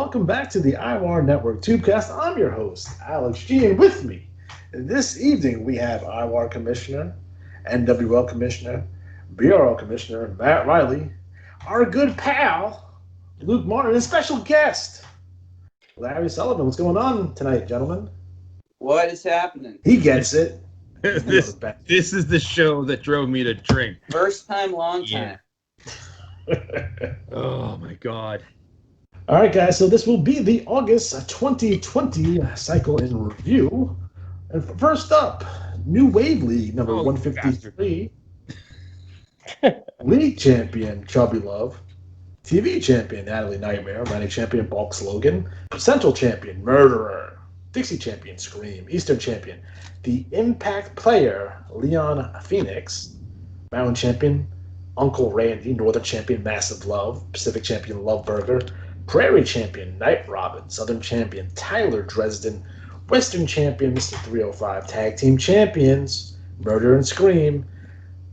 welcome back to the IWAR Network Tubecast. I'm your host, Alex G, and with me this evening we have IWAR Commissioner, NWL Commissioner, BRL Commissioner Matt Riley, our good pal, Luke Martin, and special guest, Larry Sullivan. What's going on tonight, gentlemen? What is happening? He gets it. This is the show that drove me to drink. First time, long time. Oh, my God. All right, guys, so this will be the August 2020 cycle in review. And first up, New Wave League number 153. League champion Chubby Love. TV champion Natalie Nightmare. Reigning champion Bulk Slogan. Central champion Murderer. Dixie champion Scream. Eastern champion The Impact Player Leon Phoenix. Mountain champion Uncle Randy. Northern champion Massive Love. Pacific champion Love Burger. Prairie champion Night Robin. Southern champion Tyler Dresden. Western champion Mr. 305. Tag team champions Murder and Scream.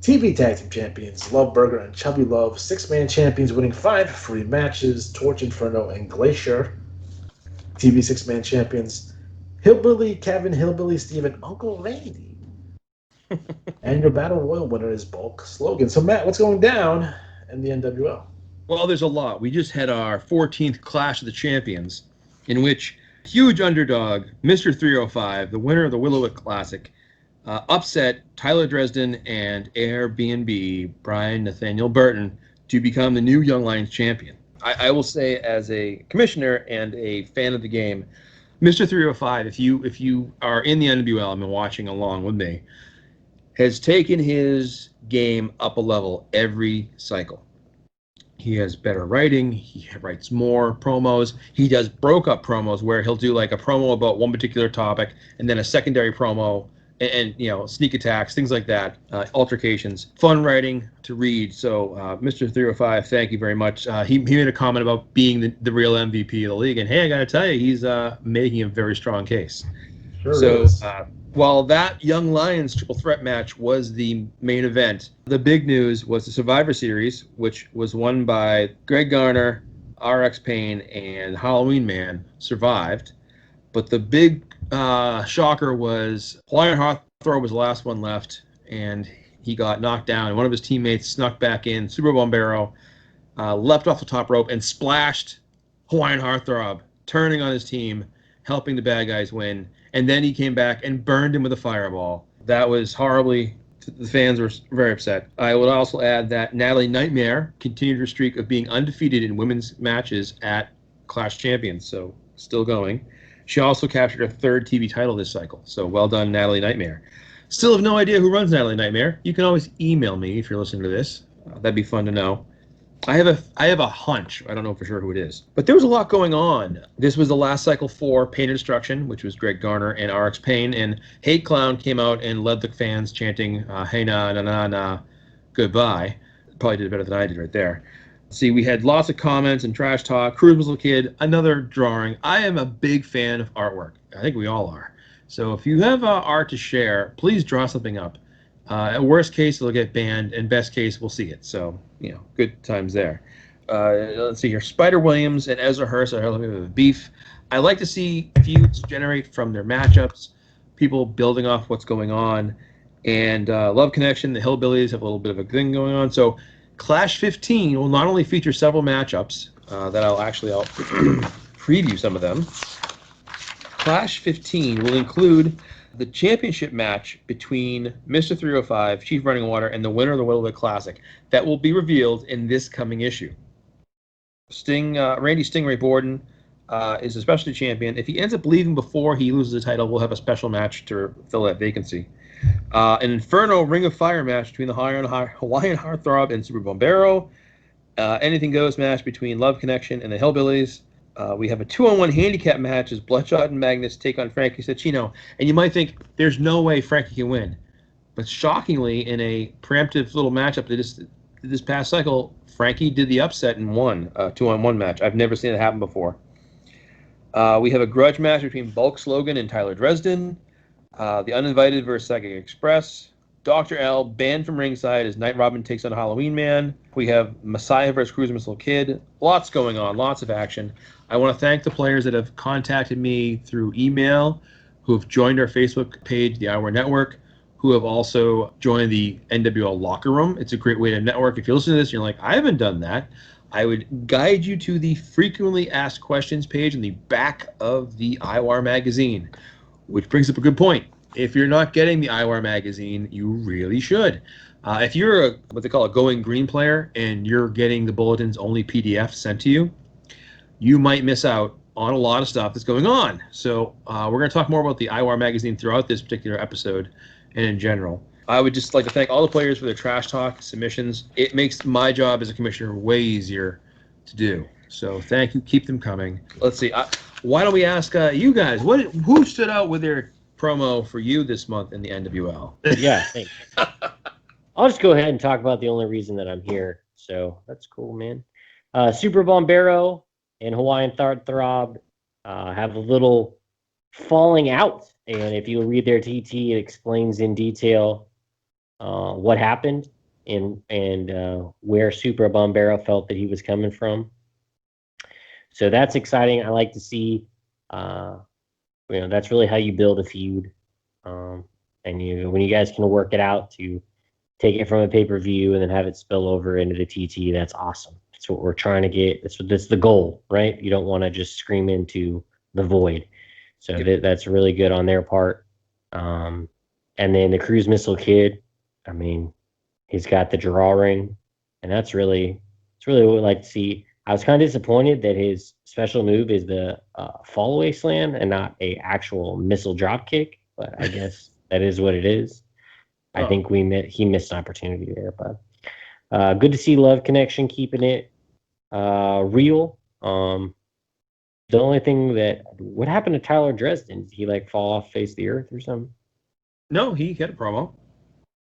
TV tag team champions Love Burger and Chubby Love. Six-man champions winning 5 free matches Torch Inferno and Glacier. TV six-man champions Hillbilly Kevin, Hillbilly Steven, Uncle Randy. And your Battle Royal winner is Bulk Slogan. So Matt, what's going down in the NWL? Well, there's a lot. We just had our 14th Clash of the Champions, in which huge underdog, Mr. 305, the winner of the Willowwick Classic, upset Tyler Dresden and Airbnb Brian Nathaniel Burton to become the new Young Lions champion. I will say, as a commissioner and a fan of the game, Mr. 305, if you are in the NWL and been watching along with me, has taken his game up a level every cycle. He has better writing. He writes more promos. He does broke-up promos where he'll do like a promo about one particular topic and then a secondary promo and sneak attacks, things like that, altercations. Fun writing to read. So Mr. 305, thank you very much. He made a comment about being the real MVP of the league. And, hey, I got to tell you, he's making a very strong case. Sure so is. While that Young Lions triple threat match was the main event, the big news was the Survivor Series, which was won by Greg Garner, RX Payne, and Halloween Man, survived. But the big shocker was Hawaiian Heartthrob was the last one left, and he got knocked down. And one of his teammates snuck back in, Super Bombero, leapt off the top rope and splashed Hawaiian Heartthrob, turning on his team, helping the bad guys win. And then he came back and burned him with a fireball. That was horribly, the fans were very upset. I would also add that Natalie Nightmare continued her streak of being undefeated in women's matches at Clash Champions, so still going. She also captured her third TV title this cycle, so well done, Natalie Nightmare. Still have no idea who runs Natalie Nightmare. You can always email me if you're listening to this. That'd be fun to know. I have a hunch. I don't know for sure who it is. But there was a lot going on. This was the last cycle for Pain and Destruction, which was Greg Garner and RX Payne. And Hate Clown came out and led the fans chanting, hey, na, na, na, na, goodbye. Probably did better than I did right there. See, we had lots of comments and trash talk. Cruise Little Kid, another drawing. I am a big fan of artwork. I think we all are. So if you have art to share, please draw something up. At worst case, it'll get banned. In best case, we'll see it. So, good times there. Let's see here. Spider Williams and Ezra Hurst are having a bit of beef. I like to see feuds generate from their matchups, people building off what's going on. And Love Connection, the Hillbillies have a little bit of a thing going on. So Clash 15 will not only feature several matchups that I'll preview some of them. Clash 15 will include the championship match between Mr. 305, Chief Running Water, and the winner of the Willowwick Classic that will be revealed in this coming issue. Randy Stingray Borden is a specialty champion. If he ends up leaving before he loses the title, we'll have a special match to fill that vacancy. An Inferno Ring of Fire match between the Hawaiian Heartthrob and Super Bombero. Anything Goes match between Love Connection and the Hillbillies. We have a 2-on-1 handicap match as Bloodshot and Magnus take on Frankie Cecchino. And you might think, there's no way Frankie can win. But shockingly, in a preemptive little matchup this past cycle, Frankie did the upset and won a 2-on-1 match. I've never seen it happen before. We have a grudge match between Bulk Slogan and Tyler Dresden. The Uninvited versus Psychic Express. Dr. L banned from ringside as Night Robin takes on Halloween Man. We have Messiah versus Cruise Missile Kid. Lots going on, lots of action. I want to thank the players that have contacted me through email, who have joined our Facebook page, the IWAR Network, who have also joined the NWL Locker Room. It's a great way to network. If you listen to this and you're like, I haven't done that, I would guide you to the frequently asked questions page in the back of the IWAR magazine, which brings up a good point. If you're not getting the IWAR magazine, you really should. If you're what they call a going green player and you're getting the bulletins only PDF sent to you, you might miss out on a lot of stuff that's going on. So we're going to talk more about the IWAR magazine throughout this particular episode and in general. I would just like to thank all the players for their trash talk submissions. It makes my job as a commissioner way easier to do. So thank you. Keep them coming. Let's see. Why don't we ask you guys, who stood out with their promo for you this month in the NWL? Yeah, thanks. I'll just go ahead and talk about the only reason that I'm here. So that's cool, man. Super Bombero and Hawaiian Throb have a little falling out. And if you read their TT, it explains in detail what happened and where Super Bombero felt that he was coming from. So that's exciting. I like to see, that's really how you build a feud. And when you guys can work it out to take it from a pay-per-view and then have it spill over into the TT, that's awesome. That's what we're trying to get. That's the goal, right? You don't want to just scream into the void. So that's really good on their part. And then the Cruise Missile Kid, I mean, he's got the drawing, and it's really what we like to see. I was kind of disappointed that his special move is the fall-away slam and not a actual missile drop kick, but I guess that is what it is. I think he missed an opportunity there, but good to see Love Connection keeping it real. The only thing what happened to Tyler Dresden? Did he fall off face of the earth or something? No, he had a promo.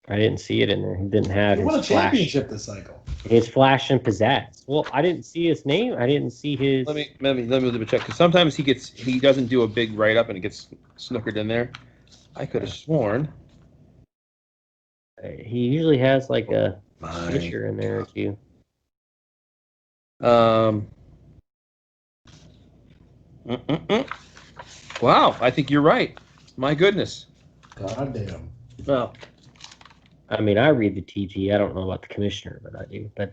I didn't see it in there. He didn't have He won a championship this cycle. His flash and pizzazz. Well, I didn't see his name. I didn't see his. Let me double check, because sometimes he doesn't do a big write up and it gets snookered in there. I could have sworn He usually has a picture in there or two. Wow, I think you're right. My goodness. God damn. Well, I mean, I read the TT. I don't know about the commissioner, but I do. But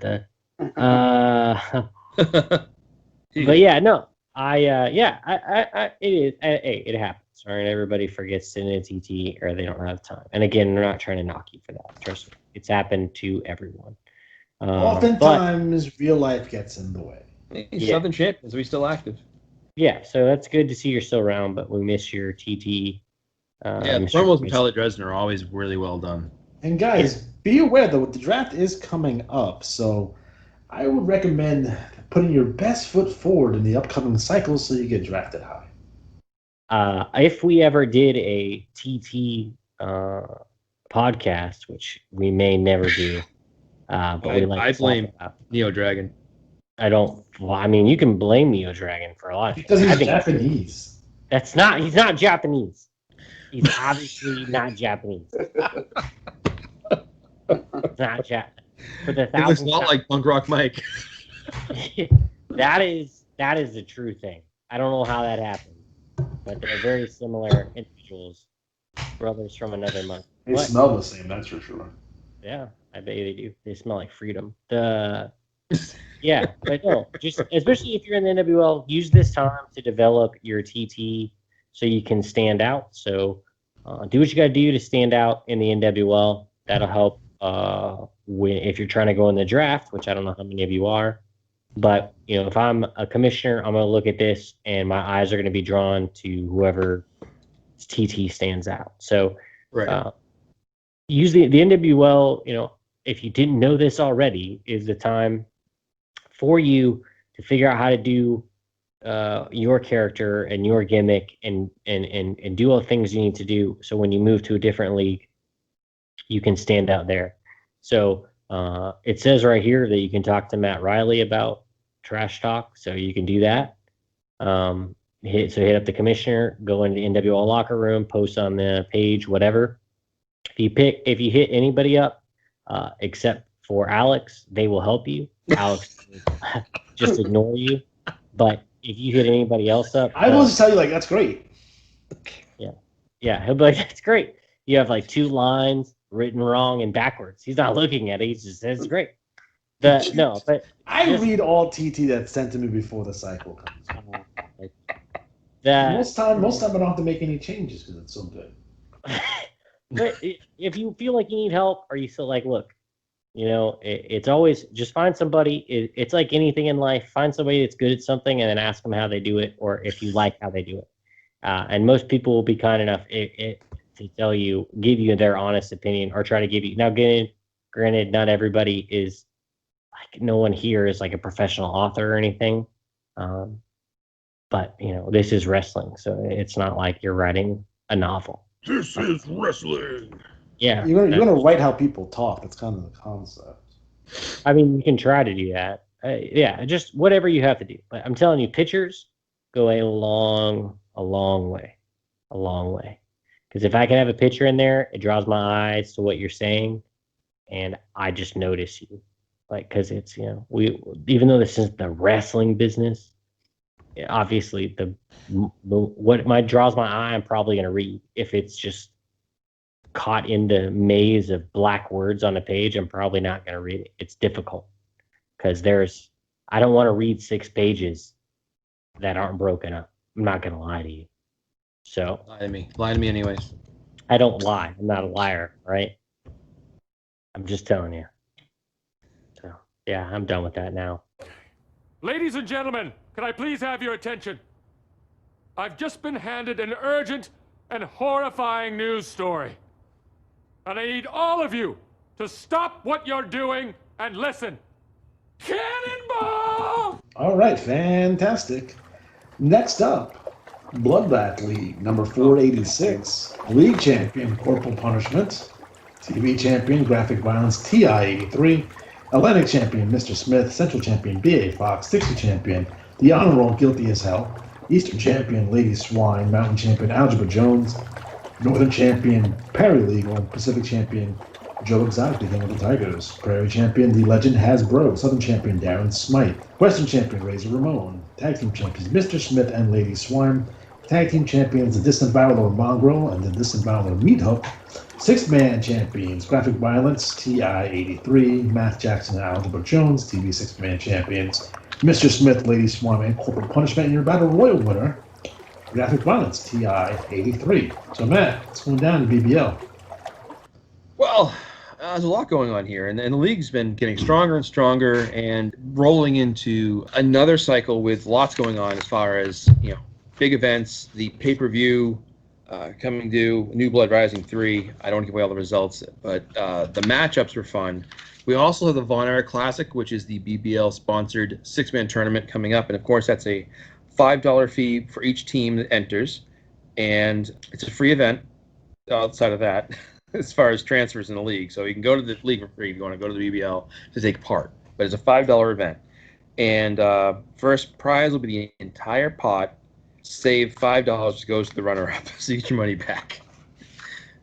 but yeah, no. It is. Hey, it happens. All right, everybody forgets to in a TT or they don't have time. And again, we're not trying to knock you for that. Trust me, it's happened to everyone. Oftentimes, real life gets in the way. Southern Champions, we still active. Yeah, so that's good to see you're still around, but we miss your TT. The promos from Tyler Dresden are always really well done. And guys, be aware that the draft is coming up, so I would recommend putting your best foot forward in the upcoming cycle so you get drafted high. If we ever did a TT podcast, which we may never do, but I blame Neo Dragon. I mean, you can blame Neo Dragon for a lot of things. Because he's Japanese. He's not Japanese. He's obviously not Japanese. Not Japanese. For the It looks not like Punk Rock Mike. That is the true thing. I don't know how that happened, but they're very similar individuals, brothers from another mother. They smell the same, that's for sure. Yeah, I bet they do. They smell like freedom. Yeah, but no, just especially if you're in the NWL, use this time to develop your TT so you can stand out. So do what you got to do to stand out in the NWL. That'll help if you're trying to go in the draft, which I don't know how many of you are. But, if I'm a commissioner, I'm going to look at this and my eyes are going to be drawn to whoever TT stands out. So use the NWL, if you didn't know this already, is the time for you to figure out how to do your character and your gimmick and do all the things you need to do. So when you move to a different league, you can stand out there. So it says right here that you can talk to Matt Riley about trash talk. So you can do that. Hit up the commissioner, go into the NWL locker room, post on the page, whatever. If you hit anybody up, except for Alex, they will help you. Alex will just ignore you. But if you hit anybody else up, I will just tell you, like, that's great. yeah, he'll be like, "That's great." You have like 2 lines written wrong and backwards. He's not looking at it. He just says, "It's great." But I just, read all TT that's sent to me before the cycle comes. that. Most time I don't have to make any changes because it's so good. But if you feel like you need help, or you feel like, look, it's always just find somebody. It's like anything in life. Find somebody that's good at something, and then ask them how they do it, or if you like how they do it. And most people will be kind enough to give you their honest opinion, or try to give you. Now, granted, not everybody is like, no one here is like a professional author or anything. But this is wrestling, so it's not like you're writing a novel. This is wrestling. Yeah, You're gonna write how people talk. That's kind of the concept. I mean, you can try to do that. Yeah, just whatever you have to do. But I'm telling you, pictures go a long way. Because if I can have a picture in there, it draws my eyes to what you're saying, and I just notice you. Like, because it's even though this is the wrestling business, obviously what draws my eye, I'm probably gonna read. If it's just caught in the maze of black words on a page, I'm probably not going to read it. It's difficult because I don't want to read 6 pages that aren't broken up. I'm not going to lie to you. So Lie to me anyways. I don't lie. I'm not a liar, right? I'm just telling you. So yeah, I'm done with that now. Ladies and gentlemen, can I please have your attention? I've just been handed an urgent and horrifying news story. And I need all of you to stop what you're doing and listen. Cannonball! All right, fantastic. Next up, Bloodbath League, number 486. League champion, Corporal Punishment. TV champion, Graphic Violence, TI-83. Atlantic champion, Mr. Smith. Central champion, B.A. Fox. Dixie champion, The Honor Roll, Guilty as Hell. Eastern champion, Lady Swine. Mountain champion, Algebra Jones. Northern champion, Paralegal. Pacific champion, Joe Exotic, the King of the Tigers. Prairie champion, The Legend Hasbro. Southern champion, Darren Smythe. Western champion, Razor Ramon. Tag team champions, Mr. Smith and Lady Swine. Tag team champions, The Distant Battler Mongrel and The Distant Battler Meat Hook. 6-man champions, Graphic Violence, TI-83. Matt Jackson and Algebra Jones. TV 6-man champions, Mr. Smith, Lady Swine, and Corporal Punishment. And your Battle Royal winner, Graphic Violence, TI-83. So, Matt, what's going down in BBL? Well, there's a lot going on here, and the league's been getting stronger and stronger and rolling into another cycle with lots going on as far as, big events, the pay-per-view coming due, New Blood Rising 3. I don't want to give away all the results, but the matchups were fun. We also have the Von Erich Classic, which is the BBL-sponsored 6-man tournament coming up, and of course that's a $5 fee for each team that enters, and it's a free event outside of that as far as transfers in the league. So you can go to the league for free if you want to go to the BBL to take part, but it's a $5 event. And first prize will be the entire pot. Save $5 goes to the runner-up, so you get your money back.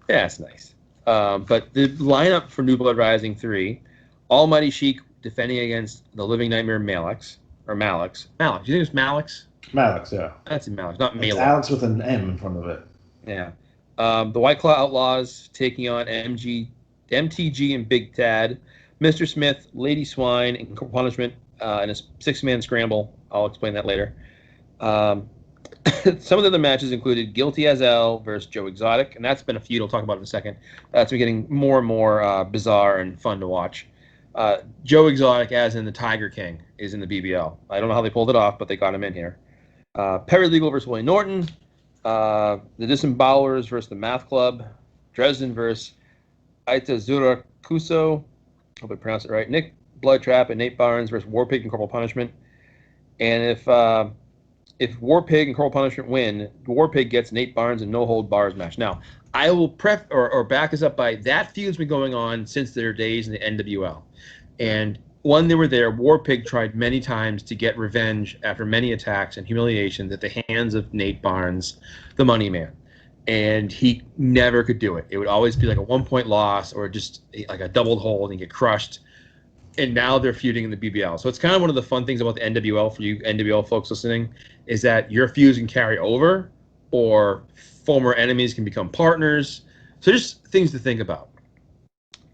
Yeah, it's nice. But the lineup for New Blood Rising 3, Almighty Sheik defending against the Living Nightmare Malix. Malix. Do you think it's Malix? Malix, yeah. That's Malix, not Malix. It's Alex with an M in front of it. Yeah. The White Claw Outlaws taking on MTG and Big Tad. Mr. Smith, Lady Swine, and Punishment in a 6-man scramble. I'll explain that later. Some of the other matches included Guilty as Hell versus Joe Exotic, and that's been a feud. I'll talk about it in a second. That's been getting more and more bizarre and fun to watch. Joe Exotic, as in the Tiger King, is in the BBL. I don't know how they pulled it off, but they got him in here. Paralegal versus Willie Norton. The Disembowelers versus the Math Club. Dresden versus Itazura Kuso. Hope I pronounced it right. Nick Bloodtrap and Nate Barnes versus Warpig and Corporal Punishment. And if Warpig and Corporal Punishment win, Warpig gets Nate Barnes and No Hold Bars match. Now, I will back us up by that feud's been going on since their days in the NWL. And when they were there, Warpig tried many times to get revenge after many attacks and humiliations at the hands of Nate Barnes, the Money Man. and he never could do it. It would always be like a 1-point loss or just like a doubled hold and get crushed. And now they're feuding in the BBL. So it's kind of one of the fun things about the NWL for you NWL folks listening is that your feuds can carry over, or former enemies can become partners. So just things to think about.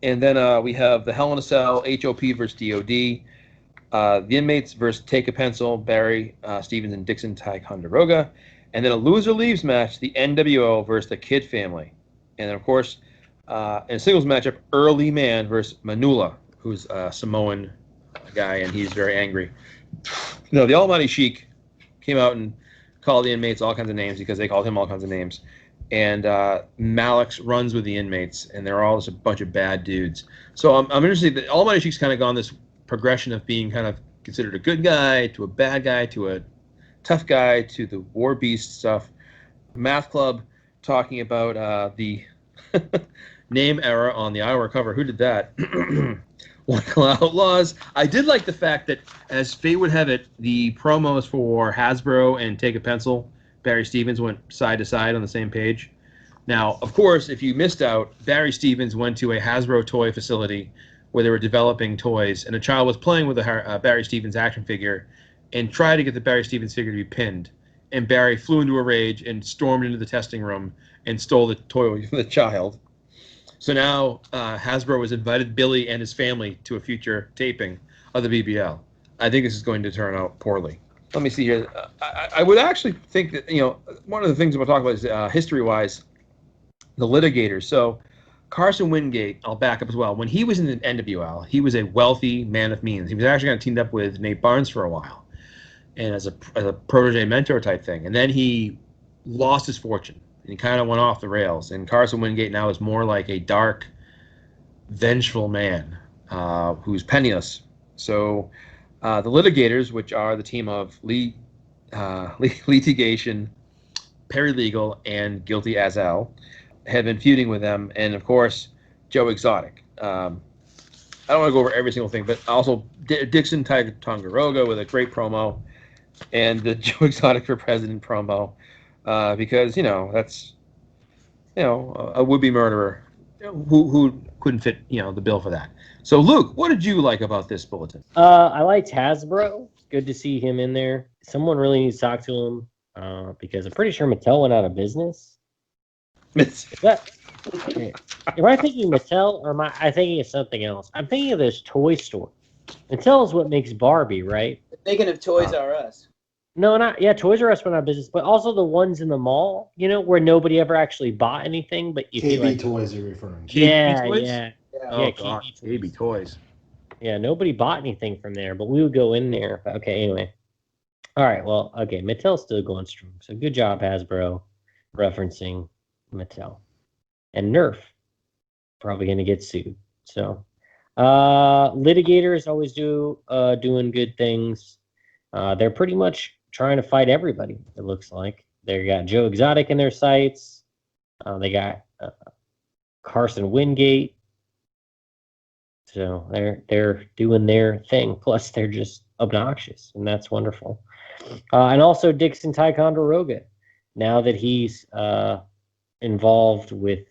And then we have the Hell in a Cell, HOP versus DOD. The Inmates versus Take a Pencil, Barry Stevens and Dixon Ticonderoga. And then a loser leaves match, the NWO versus the Kid Family. And then, of course, in a singles matchup, Early Man versus Manula, who's a Samoan guy, and he's very angry. No, the Almighty Sheik came out and called the Inmates all kinds of names because they called him all kinds of names. And Malix runs with the Inmates, and they're all just a bunch of bad dudes. So I'm interested. The Almighty Sheik's kind of gone this progression of being kind of considered a good guy to a bad guy to a tough guy to the War Beast stuff. Math Club talking about the name error on the IWAR cover. Who did that? Local Outlaws. I did like the fact that, as fate would have it, the promos for Hasbro and Take a Pencil, Barry Stevens, went side to side on the same page. Now, of course, if you missed out, Barry Stevens went to a Hasbro toy facility where they were developing toys, and a child was playing with a Barry Stevens action figure and tried to get the Barry Stevens figure to be pinned. And Barry flew into a rage and stormed into the testing room and stole the toy from the child. So now Hasbro has invited Billy and his family to a future taping of the BBL. I think this is going to turn out poorly. Let me see here. I would actually think that, one of the things we'll talk about is history-wise, the litigators. So Carson Wingate, I'll back up as well. When he was in the NWL, he was a wealthy man of means. He was actually teamed up with Nate Barnes for a while, and as a protege mentor type thing. And then he lost his fortune. And he kind of went off the rails. And Carson Wingate now is more like a dark, vengeful man who's penniless. So the litigators, which are the team of litigation, paralegal, and guilty as L, have been feuding with them. And, of course, Joe Exotic. I don't want to go over every single thing, but also Dixon Ticonderoga with a great promo, and the Joe Exotic for President promo. Because that's a would-be murderer who couldn't fit the bill for that. So Luke, what did you like about this bulletin? I liked Hasbro. It's good to see him in there. Someone really needs to talk to him because I'm pretty sure Mattel went out of business. Am I thinking Mattel, or am I thinking of something else? I'm thinking of this toy store. Mattel is what makes Barbie, right? Thinking of Toys R Us. No, Toys R Us went out of business, but also the ones in the mall, where nobody ever actually bought anything, but you feel like Toys you're referring to. Yeah. Oh god, KB Toys. Yeah, nobody bought anything from there, but we would go in there. Okay, anyway. All right, well, okay, Mattel's still going strong. So good job, Hasbro, referencing Mattel. And Nerf, probably going to get sued. So litigators always doing good things. They're pretty much trying to fight everybody, it looks like. They got Joe Exotic in their sights. They got Carson Wingate. So they're doing their thing. Plus, they're just obnoxious, and that's wonderful. And also Dixon Ticonderoga, now that he's involved with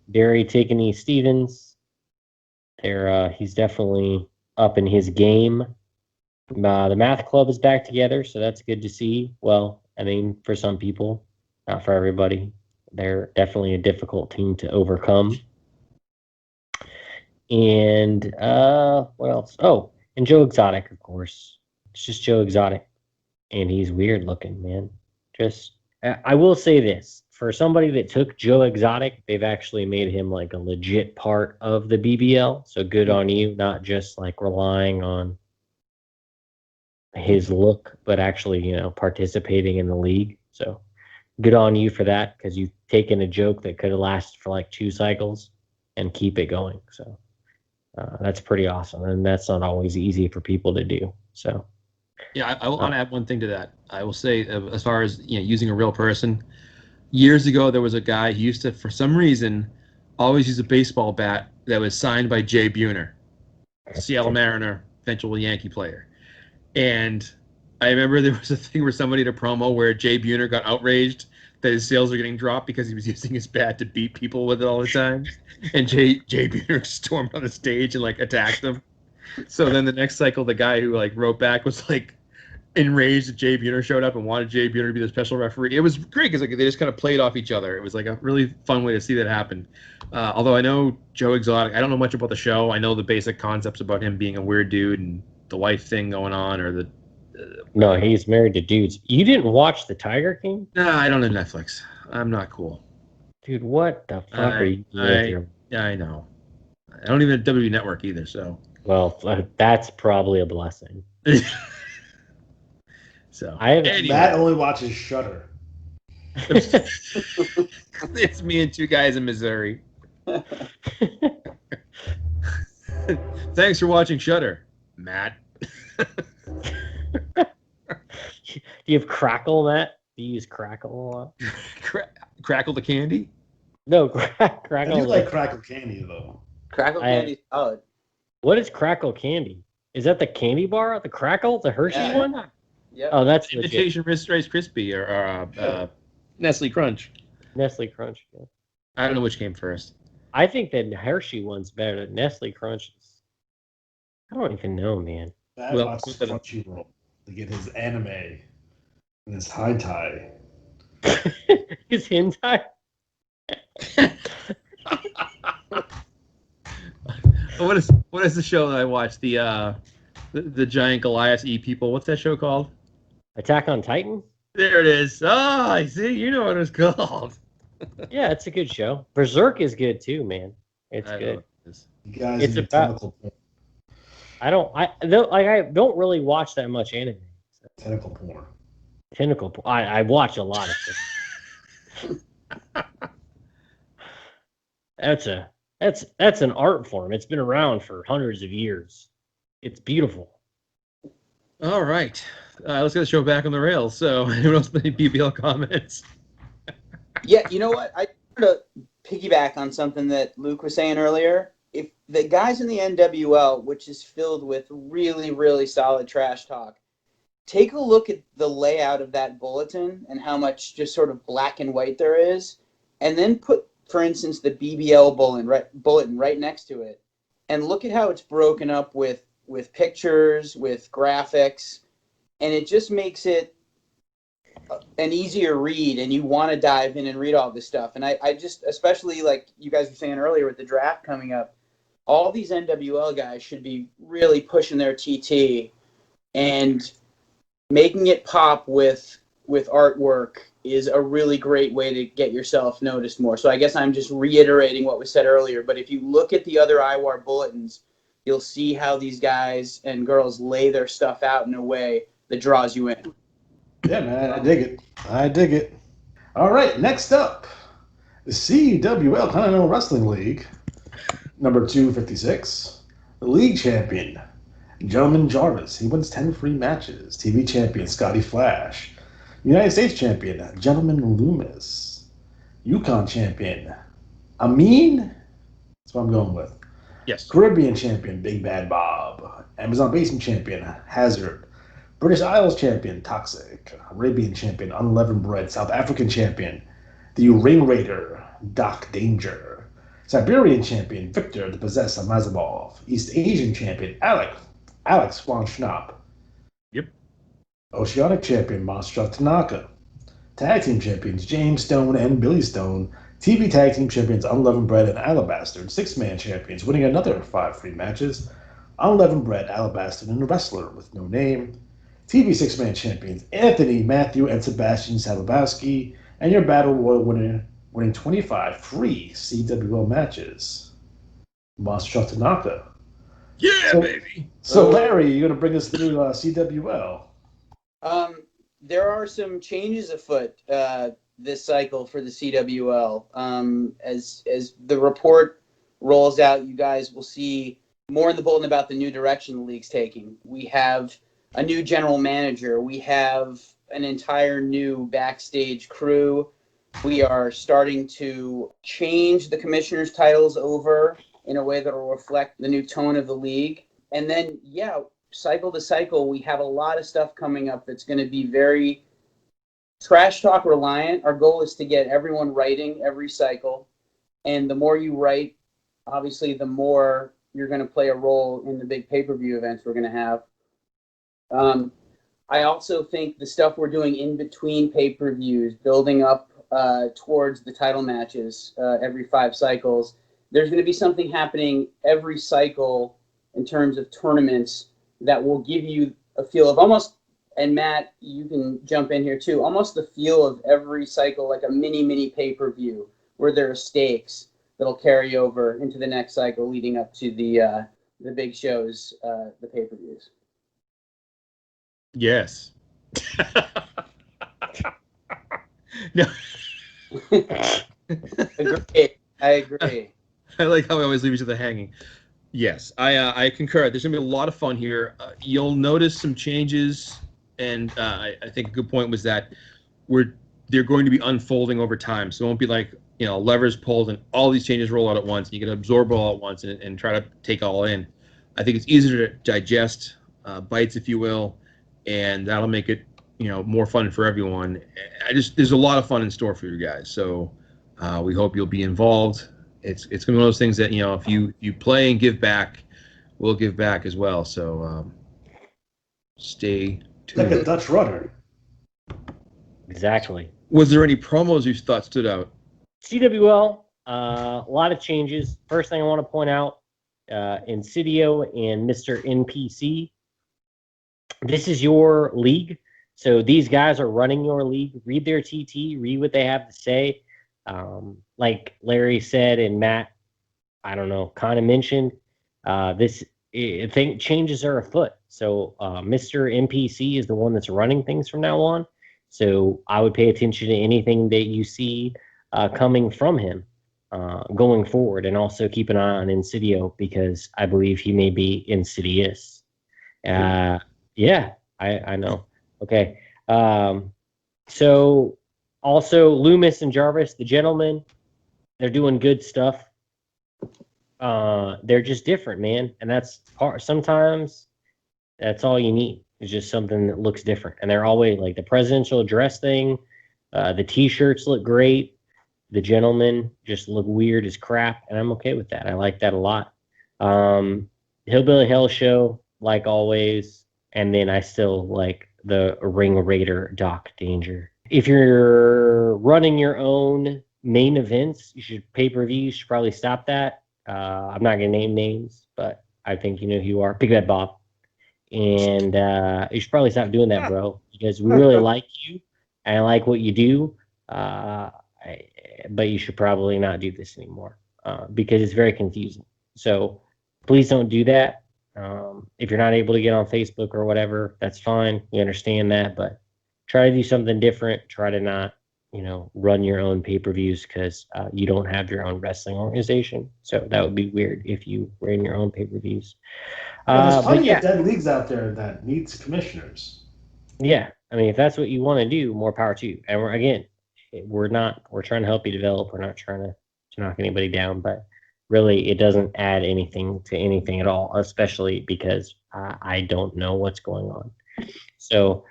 Barry Tickney Stevens, he's definitely up in his game. The Math Club is back together, so that's good to see. Well, I mean, for some people, not for everybody. They're definitely a difficult team to overcome. And what else? Oh, and Joe Exotic, of course. It's just Joe Exotic, and he's weird looking, man. I will say this: for somebody that took Joe Exotic, they've actually made him like a legit part of the BBL. So good on you, not just like relying on his look, but actually, participating in the league. So good on you for that, because you've taken a joke that could have lasted for like 2 cycles and keep it going. So that's pretty awesome, and that's not always easy for people to do. So yeah, I want to add one thing to that. I will say, as far as using a real person, years ago there was a guy who used to, for some reason, always use a baseball bat that was signed by Jay Buhner, Seattle Mariner, eventual Yankee player. And I remember there was a thing where somebody did a promo where Jay Buhner got outraged that his sales are getting dropped because he was using his bat to beat people with it all the time. And Jay Buhner stormed on the stage and like attacked them. So then the next cycle, the guy who like wrote back was like enraged that Jay Buhner showed up and wanted Jay Buhner to be the special referee. It was great because like they just kind of played off each other. It was like a really fun way to see that happen. Although I know Joe Exotic, I don't know much about the show. I know the basic concepts about him being a weird dude and the wife thing going on, or the. No, he's married to dudes. You didn't watch the Tiger King? Nah, I don't have Netflix. I'm not cool. Dude, what the fuck are you doing with your... Yeah, I know. I don't even have WWE Network either, so. Well, that's probably a blessing. So anyway. Matt only watches Shudder. It's me and two guys in Missouri. Thanks for watching Shudder, Matt. Do you have Crackle, Matt? Do you use Crackle a lot? Crackle the candy? No, Crackle. I do like Crackle candy, though. Crackle candy's solid. What is Crackle candy? Is that the candy bar? The Crackle? The Hershey one? Yeah. Oh, that's Imitation Rice Krispie or Nestle Crunch. Nestle Crunch. Yeah. I don't know which came first. I think that Hershey one's better than Nestle Crunches. I don't even know, man. Matt watches Crunchyroll to get his anime and his hentai. His hentai? What is the show that I watched? The giant Goliath eat people. What's that show called? Attack on Titan? There it is. Oh, I see. You know what it's called. Yeah, it's a good show. Berserk is good too, man. It's good. You guys It's about. I don't really watch that much anime. So. Tentacle porn. Tentacle porn. I watch a lot of things. That's an art form. It's been around for hundreds of years. It's beautiful. All right. Let's get the show back on the rails. So, anyone else with any BBL comments? Yeah, you know what? I want to piggyback on something that Luke was saying earlier. If the guys in the NWL, which is filled with really, really solid trash talk, take a look at the layout of that bulletin and how much just sort of black and white there is, and then put, for instance, the BBL bulletin right next to it, and look at how it's broken up with pictures, with graphics, and it just makes it an easier read, and you want to dive in and read all this stuff. And I just, especially like you guys were saying earlier with the draft coming up, all these NWL guys should be really pushing their TT and making it pop with artwork is a really great way to get yourself noticed more. So I guess I'm just reiterating what was said earlier, but if you look at the other IWAR bulletins, you'll see how these guys and girls lay their stuff out in a way that draws you in. Yeah, man, I dig it. All right, next up, the CWL Continental Wrestling League, number 256, the league champion, Gentleman Jarvis. He wins 10 free matches. TV champion, Scotty Flash. United States champion, Gentleman Loomis. Yukon champion, Amin. That's what I'm going with. Yes. Caribbean champion, Big Bad Bob. Amazon Basin champion, Hazard. British Isles champion, Toxic. Arabian champion, Unleavened Bread. South African champion, the Ring Raider, Doc Danger. Siberian champion, Victor the Possessor Mazabov. East Asian champion, Alex Von Schnapp. Yep. Oceanic champion, Monster Tanaka. Tag team champions, James Stone and Billy Stone. TV tag team champions, Unleavened Bread and Alabaster. Six-man champions, winning another 5 free matches. Unleavened Bread, Alabaster, and a wrestler with no name. TV six-man champions, Anthony, Matthew, and Sebastian Salabowski. And your Battle Royal winner, winning 25 free CWL matches. Monster Truck Tanaka. Yeah, baby. So, Larry, you're going to bring us through CWL. There are some changes afoot this cycle for the CWL. As the report rolls out, you guys will see more in the bulletin about the new direction the league's taking. We have a new general manager. We have an entire new backstage crew. We are starting to change the commissioners' titles over in a way that will reflect the new tone of the league. And then, cycle to cycle, we have a lot of stuff coming up that's going to be very trash talk reliant. Our goal is to get everyone writing every cycle, and the more you write, obviously, the more you're going to play a role in the big pay-per-view events we're going to have. I also think the stuff we're doing in between pay-per-views, building up towards the title matches every 5 cycles, there's going to be something happening every cycle in terms of tournaments that will give you a feel of almost, and Matt, you can jump in here too, almost the feel of every cycle like a mini pay-per-view where there are stakes that'll carry over into the next cycle leading up to the big shows, the pay-per-views. Yes. No. I agree. I like how we always leave each other hanging. Yes, I concur. There's going to be a lot of fun here. You'll notice some changes, and I think a good point was that they're going to be unfolding over time. So it won't be like, levers pulled and all these changes roll out at once. You can absorb it all at once and try to take it all in. I think it's easier to digest, bites, if you will, and that'll make it more fun for everyone. There's a lot of fun in store for you guys. So we hope you'll be involved. It's going to be one of those things that if you play and give back, we'll give back as well. So stay tuned. Like a Dutch rudder. Exactly. Was there any promos you thought stood out? CWL, a lot of changes. First thing I want to point out, Insidio and Mr. NPC. This is your league. So these guys are running your league. Read their TT, read what they have to say. Like Larry said and Matt, I don't know, kind of mentioned, I think changes are afoot. So Mr. NPC is the one that's running things from now on. So I would pay attention to anything that you see coming from him going forward, and also keep an eye on Insidio because I believe he may be insidious. Yeah, I know. Okay. So also Loomis and Jarvis, the gentlemen, they're doing good stuff. They're just different, man. And sometimes that's all you need. It's just something that looks different. And they're always like the presidential address thing. The t-shirts look great. The gentlemen just look weird as crap. And I'm okay with that. I like that a lot. Hillbilly Hell Show, like always. And then I still like the Ring Raider Doc Danger. If you're running your own main events, pay-per-view, you should probably stop that. I'm not going to name names, but I think you know who you are. Pick that, Bob. And you should probably stop doing that, bro, because we really like you, and I like what you do, but you should probably not do this anymore because it's very confusing. So please don't do that. If you're not able to get on Facebook or whatever, that's fine. We understand that, but try to do something different. Try to not, run your own pay-per-views because you don't have your own wrestling organization. So that would be weird if you ran your own pay-per-views. There's plenty of dead leagues out there that needs commissioners. Yeah, I mean, if that's what you want to do, more power to you. And we're trying to help you develop. We're not trying to knock anybody down, but really, it doesn't add anything to anything at all, especially because I don't know what's going on. So,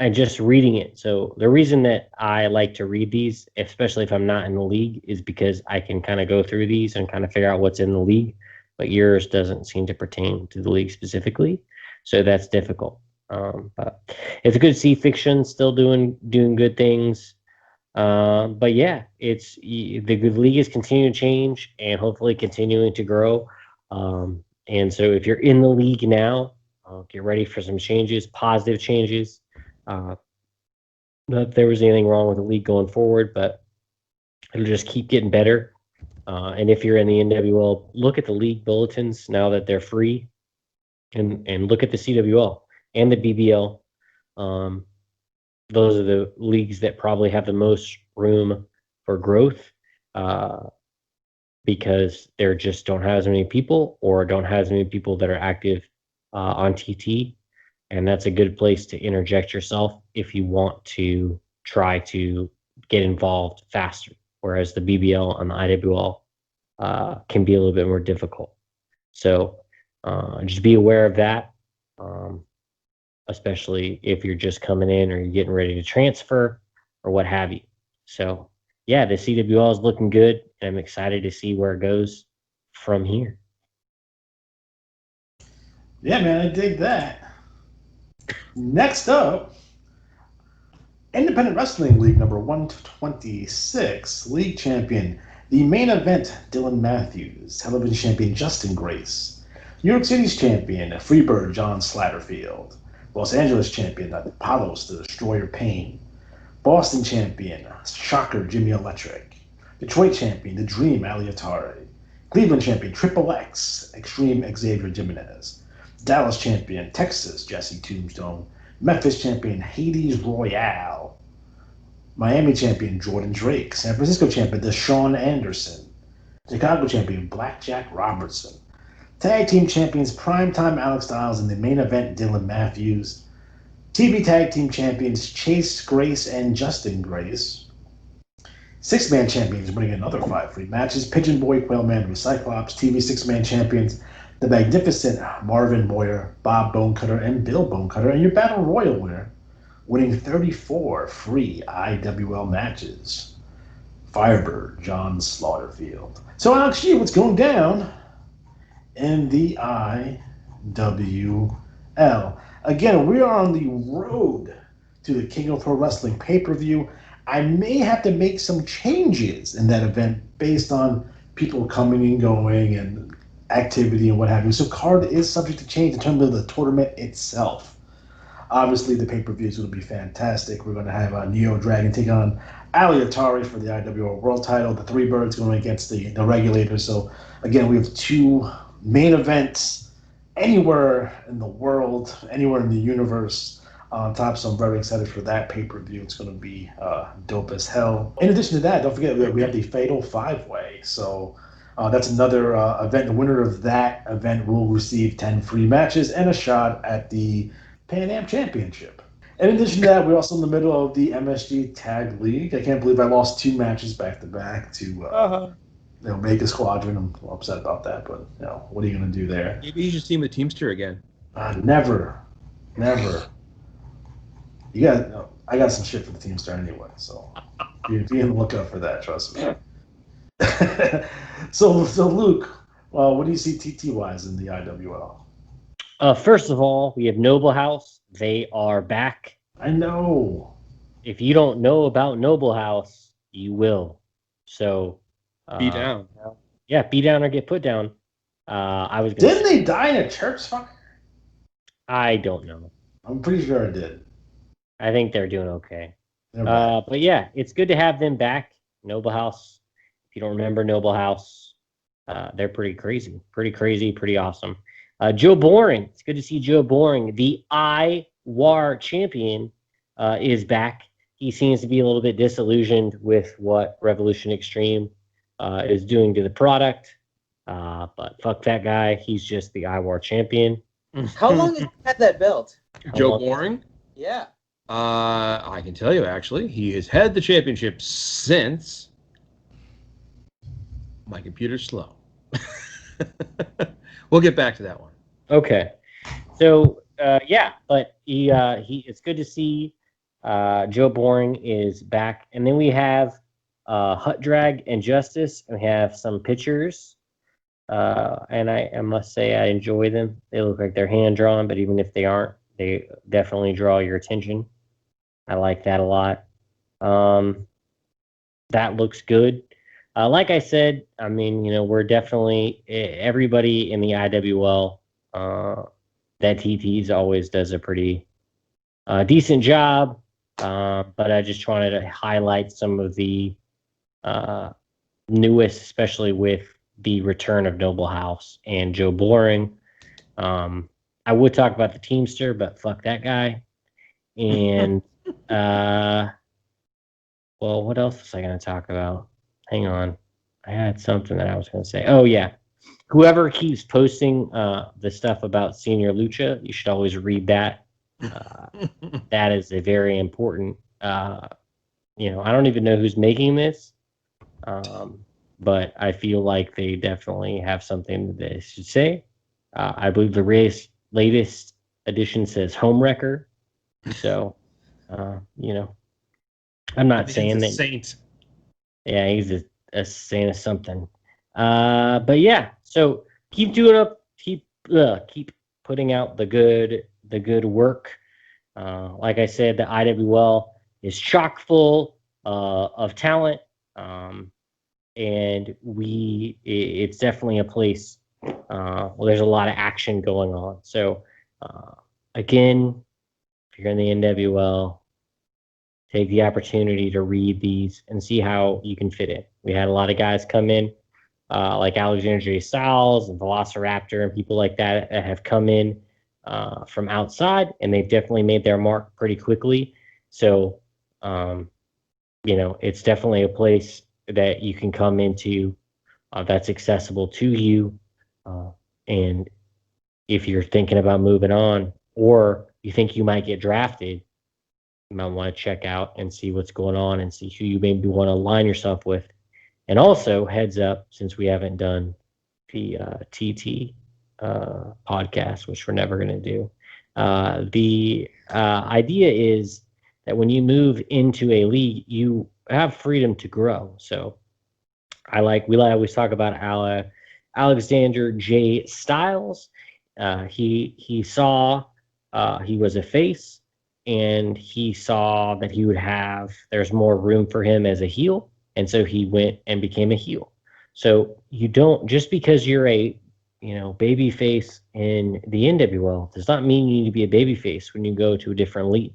I'm just reading it. So the reason that I like to read these, especially if I'm not in the league, is because I can kind of go through these and kind of figure out what's in the league. But yours doesn't seem to pertain to the league specifically, so that's difficult. But it's good to see Fiction still doing good things. But yeah, the good league is continuing to change and hopefully continuing to grow. And so if you're in the league now, get ready for some changes, positive changes. Not that there was anything wrong with the league going forward, but it'll just keep getting better. And if you're in the NWL, look at the league bulletins now that they're free, and look at the CWL and the BBL. Those are the leagues that probably have the most room for growth because they just don't have as many people or don't have as many people that are active on TT. And that's a good place to interject yourself if you want to try to get involved faster. Whereas the BBL and the IWL can be a little bit more difficult. So just be aware of that. especially if you're just coming in or you're getting ready to transfer or what have you. So, yeah, the CWL is looking good, and I'm excited to see where it goes from here. Yeah, man, I dig that. Next up, Independent Wrestling League number 126, League Champion, the main event, Dylan Matthews, Television Champion, Justin Grace, New York City's Champion, Freebird, John Slatterfield, Los Angeles Champion, Apollos, the Destroyer Payne, Boston Champion, Shocker, Jimmy Electric, Detroit Champion, The Dream, Aliatare, Cleveland Champion, Triple X, Extreme Xavier Jimenez, Dallas Champion, Texas, Jesse Tombstone, Memphis Champion, Hades Royale, Miami Champion, Jordan Drake, San Francisco Champion, Deshaun Anderson, Chicago Champion, Blackjack Robertson, Tag Team Champions, Primetime Alex Styles, and the main event, Dylan Matthews, TV Tag Team Champions, Chase Grace and Justin Grace, Six-Man Champions winning another 5 free matches, Pigeon Boy, Quailman, and Cyclops, TV Six-Man Champions, the magnificent Marvin Boyer, Bob Bonecutter, and Bill Bonecutter, and your Battle Royal winner, winning 34 free IWL matches, Firebird, John Slaughterfield. So, Alex G, what's going down in the IWL? Again, we are on the road to the King of Pro Wrestling pay-per-view. I may have to make some changes in that event based on people coming and going and activity and what have you. So card is subject to change in terms of the tournament itself. Obviously, the pay-per-view is going to be fantastic. We're going to have Neo Dragon take on Ali Atari for the IWR World title. The Three Birds going against the Regulators. So, again, we have 2 main events anywhere in the world, anywhere in the universe on top. So I'm very excited for that pay-per-view. It's going to be dope as hell. In addition to that, don't forget we have the Fatal 5-Way. So that's another event. The winner of that event will receive 10 free matches and a shot at the Pan Am Championship. In addition to that, we're also in the middle of the MSG Tag League. I can't believe I lost 2 matches back-to-back to Omega Squadron. I'm upset about that, but what are you going to do there? Maybe you should team with Teamster again. Never. I got some shit for the Teamster anyway, so be on the lookout for that. Trust me. So Luke, what do you see TT wise in the IWL? First of all, we have Noble House. They are back. I know. If you don't know about Noble House, you will. So Be down. Yeah, be down or get put down. Didn't they die in a church fire? I don't know. I'm pretty sure I did. I think they're doing okay. But yeah, it's good to have them back. Noble House. If you don't remember Noble House, they're pretty crazy, pretty awesome. Joe Boring. It's good to see Joe Boring, the IWAR champion, is back. He seems to be a little bit disillusioned with what Revolution Extreme is doing to the product. But fuck that guy. He's just the IWAR champion. How long has he had that belt? Joe Boring? Yeah. I can tell you, actually. He has had the championship since... My computer's slow. We'll get back to that one. Okay. So, yeah, but he it's good to see Joe Boring is back. And then we have Hut Drag and Justice, and we have some pictures. And I must say I enjoy them. They look like they're hand-drawn, but even if they aren't, they definitely draw your attention. I like that a lot. That looks good. Like I said, I mean, we're definitely everybody in the IWL. That TT's always does a pretty decent job, but I just wanted to highlight some of the newest, especially with the return of Noble House and Joe Boring. I would talk about the Teamster, but fuck that guy. And well, what else was I going to talk about? Hang on. I had something that I was going to say. Oh, yeah. Whoever keeps posting the stuff about Senior Lucha, you should always read that. That is a very important, I don't even know who's making this, but I feel like they definitely have something that they should say. I believe the latest edition says Homewrecker. So, I'm not He's saying a that. saint. Yeah, he's a saint of something. But yeah, so keep doing up, keep putting out the good work. Like I said, the IWL is chock full of talent, and it's definitely a place where there's a lot of action going on. So again, if you're in the NWL, take the opportunity to read these and see how you can fit in. We had a lot of guys come in, like Alexander J. Styles and Velociraptor and people like that have come in from outside, and they've definitely made their mark pretty quickly. So, it's definitely a place that you can come into that's accessible to you. And if you're thinking about moving on, or you think you might get drafted, you might want to check out and see what's going on and see who you maybe want to align yourself with. And also, heads up, since we haven't done the TT podcast, which we're never going to do, the idea is that when you move into a league, you have freedom to grow. So we always talk about Alexander J. Styles. He saw he was a face, and he saw that there's more room for him as a heel, and so he went and became a heel. So you don't, just because you're a baby face in the NWL does not mean you need to be a baby face when you go to a different league.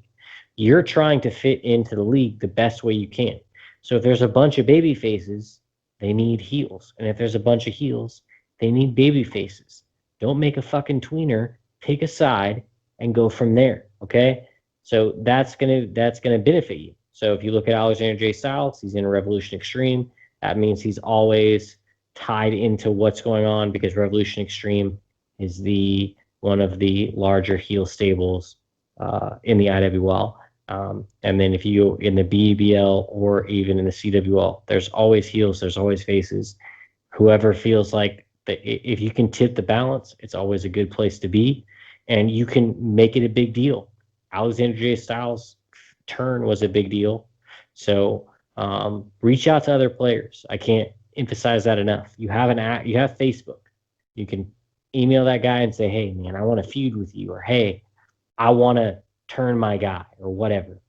You're trying to fit into the league the best way you can. So if there's a bunch of baby faces, they need heels. And if there's a bunch of heels, they need baby faces. Don't make a fucking tweener, pick a side, and go from there. Okay? So that's gonna benefit you. So if you look at Alexander J. Styles, he's in Revolution Extreme. That means he's always tied into what's going on, because Revolution Extreme is one of the larger heel stables in the IWL. And then if you in the BBL or even in the CWL, there's always heels, there's always faces. Whoever feels like if you can tip the balance, it's always a good place to be, and you can make it a big deal. Alexander J. Styles' turn was a big deal. So reach out to other players. I can't emphasize that enough. You have you have Facebook. You can email that guy and say, "Hey, man, I want to feud with you," or "Hey, I want to turn my guy," or whatever.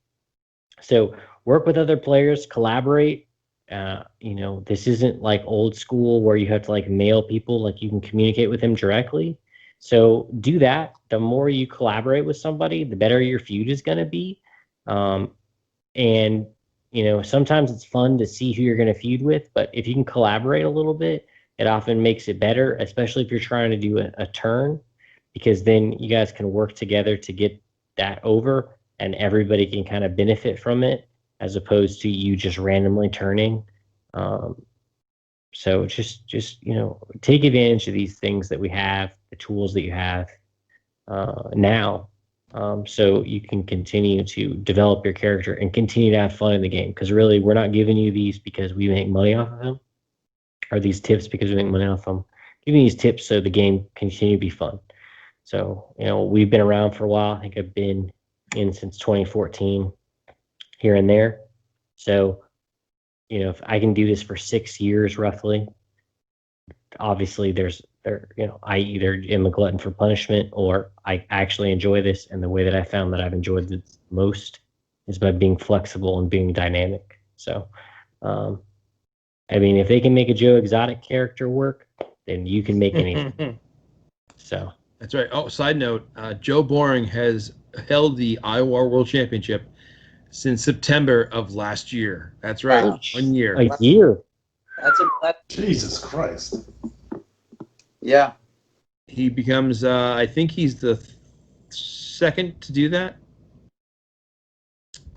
So work with other players, collaborate. This isn't like old school where you have to like mail people. Like, you can communicate with them directly. So do that. The more you collaborate with somebody, the better your feud is going to be. And sometimes it's fun to see who you're going to feud with, but if you can collaborate a little bit, it often makes it better, especially if you're trying to do a turn, because then you guys can work together to get that over, and everybody can kind of benefit from it, as opposed to you just randomly turning. So just take advantage of these things that we have, the tools that you have now, so you can continue to develop your character and continue to have fun in the game. Because really, we're not giving you these because we make money off of them, or these tips because we make money off them. Giving these tips so the game can continue to be fun. So, we've been around for a while. I think I've been in since 2014, here and there. So, if I can do this for 6 years roughly, obviously I either am a glutton for punishment, or I actually enjoy this. And the way that I found that I've enjoyed it most is by being flexible and being dynamic. So, if they can make a Joe Exotic character work, then you can make anything. So that's right. Oh, side note, Joe Boring has held the IWAR World Championship since September of last year. That's right. Wow. 1 year. A year. That's Jesus Christ. yeah. He becomes, I think he's the second to do that.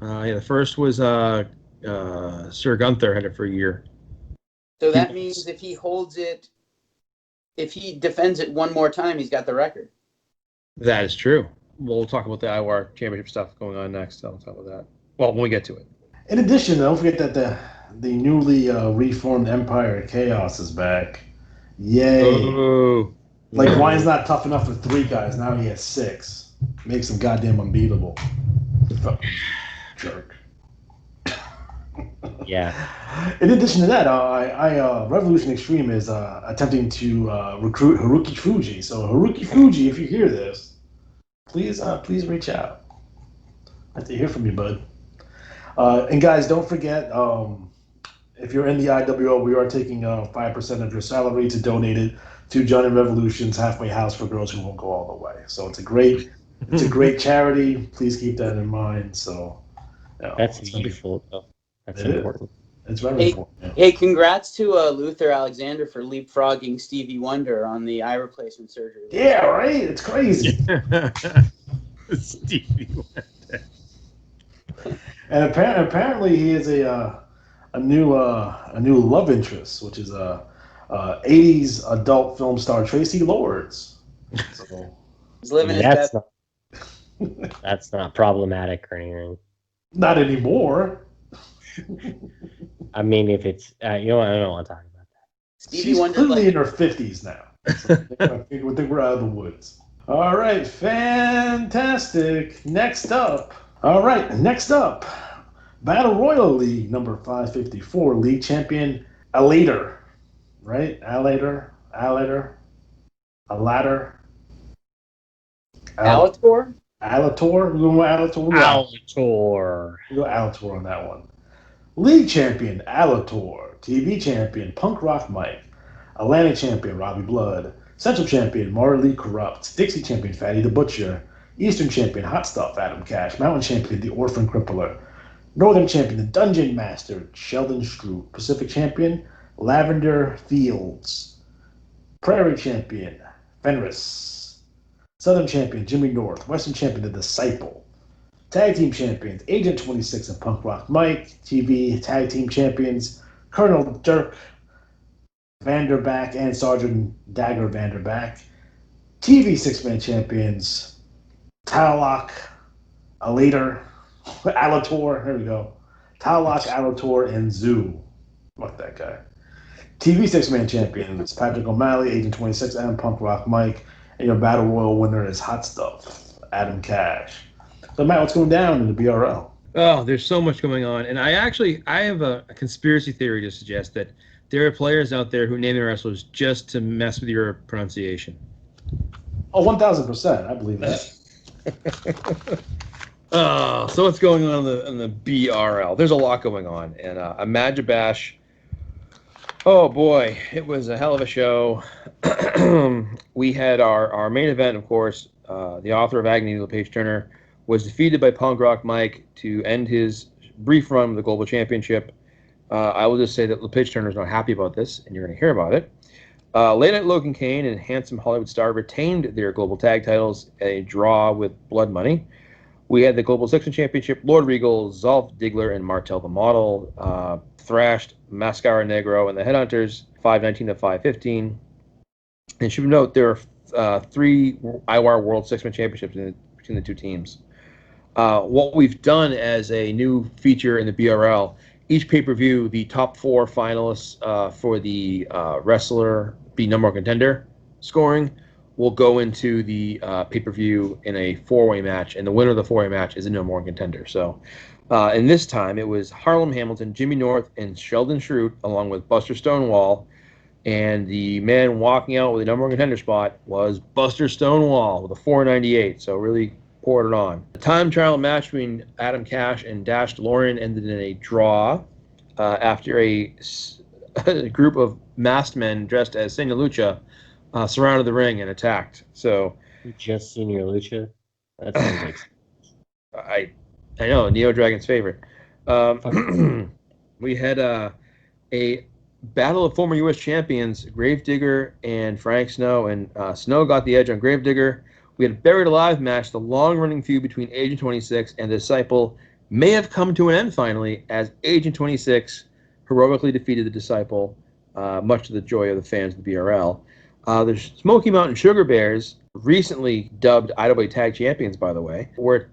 The first was Sir Gunther had it for a year. So that means if he defends it one more time, he's got the record. That is true. We'll talk about the IWAR Championship stuff going on next. I'll talk about that. Well, when we get to it. In addition, don't forget that the newly reformed Empire of Chaos is back. Yay. Oh. Like, Ryan's not tough enough for 3 guys. Now he has 6. Makes him goddamn unbeatable. Fucking jerk. Yeah. In addition to that, Revolution Extreme is attempting to recruit Haruki Fuji. So Haruki Fuji, if you hear this, please reach out. I'd like to hear from you, bud. And guys, don't forget, if you're in the IWO, we are taking 5% of your salary to donate it to Johnny Revolution's Halfway House for Girls Who Won't Go All the Way. So it's a great charity. Please keep that in mind. So That's meaningful, though. That's important. It's very important. Yeah. Hey, congrats to Luther Alexander for leapfrogging Stevie Wonder on the eye replacement surgery. Yeah, right? It's crazy. Stevie Wonder. And apparently he is a new love interest, which is 80s adult film star Tracy Lords. So He's living his best. That's not problematic or anything. not anymore. I mean, if it's I don't want to talk about that. Stevie She's Wonder, clearly in her 50s now. So I think we're out of the woods. All right, fantastic. Next up, Battle Royal League number 554, league champion Alator, right? Alator. Alator. Alator. Alator. Alator. We're going with Alator. Alator. We go Alator on that one. League champion Alator. TV champion Punk Rock Mike. Atlantic champion Robbie Blood. Central champion Marley Corrupt. Dixie champion Fatty the Butcher. Eastern champion Hot Stuff Adam Cash. Mountain champion The Orphan Crippler. Northern champion The Dungeon Master Sheldon Stroop. Pacific champion Lavender Fields. Prairie champion Fenris. Southern champion Jimmy North. Western champion The Disciple. Tag team champions Agent 26 and Punk Rock Mike. TV tag team champions Colonel Dirk Vanderback and Sergeant Dagger Vanderback. TV six-man champions Talak, Alator, Alator, there we go. Talak, Alator, and Zoo. Fuck that guy. TV six-man champions Patrick O'Malley, Agent 26, and Punk Rock Mike. And your Battle Royal winner is Hot Stuff, Adam Cash. So Matt, what's going down in the BRL? Oh, there's so much going on. And I have a conspiracy theory to suggest that there are players out there who name their wrestlers just to mess with your pronunciation. Oh, 1,000%. I believe that. So what's going on in the BRL? There's a lot going on. And Imagine Bash, oh boy, it was a hell of a show. We had our main event, of course, the author of Agony, LePage Turner, was defeated by Punk Rock Mike to end his brief run with the Global Championship. I will just say that LePage Turner is not happy about this, and you're going to hear about it. Late Night Logan Kane and Handsome Hollywood Star retained their global tag titles at a draw with Blood Money. We had the Global Six-Man Championship. Lord Regal, Zolf Diggler, and Martel the Model thrashed Mascara Negro and the Headhunters 519 to 515. And should note there are 3 IWAR World Six-Man Championships between the two teams. What we've done as a new feature in the BRL, each pay-per-view, the top 4 finalists for the wrestler be number 1 contender scoring will go into the pay-per-view in a 4-way match, and the winner of the 4-way match is a number 1 contender. So, in this time, it was Harlem Hamilton, Jimmy North, and Sheldon Schrute, along with Buster Stonewall, and the man walking out with the number 1 contender spot was Buster Stonewall with a 498. So really poured it on. The time trial match between Adam Cash and Dash DeLorean ended in a draw after a group of masked men dressed as Senior Lucha surrounded the ring and attacked. So just Senior Lucha? That sounds like I know, Neo Dragon's favorite. We had a battle of former U.S. champions, Gravedigger and Frank Snow, and Snow got the edge on Gravedigger. We had a Buried Alive match. The long-running feud between Agent 26 and the Disciple may have come to an end finally, as Agent 26 heroically defeated the Disciple, much to the joy of the fans of the BRL. There's Smoky Mountain Sugar Bears, recently dubbed IWA Tag Champions, by the way, were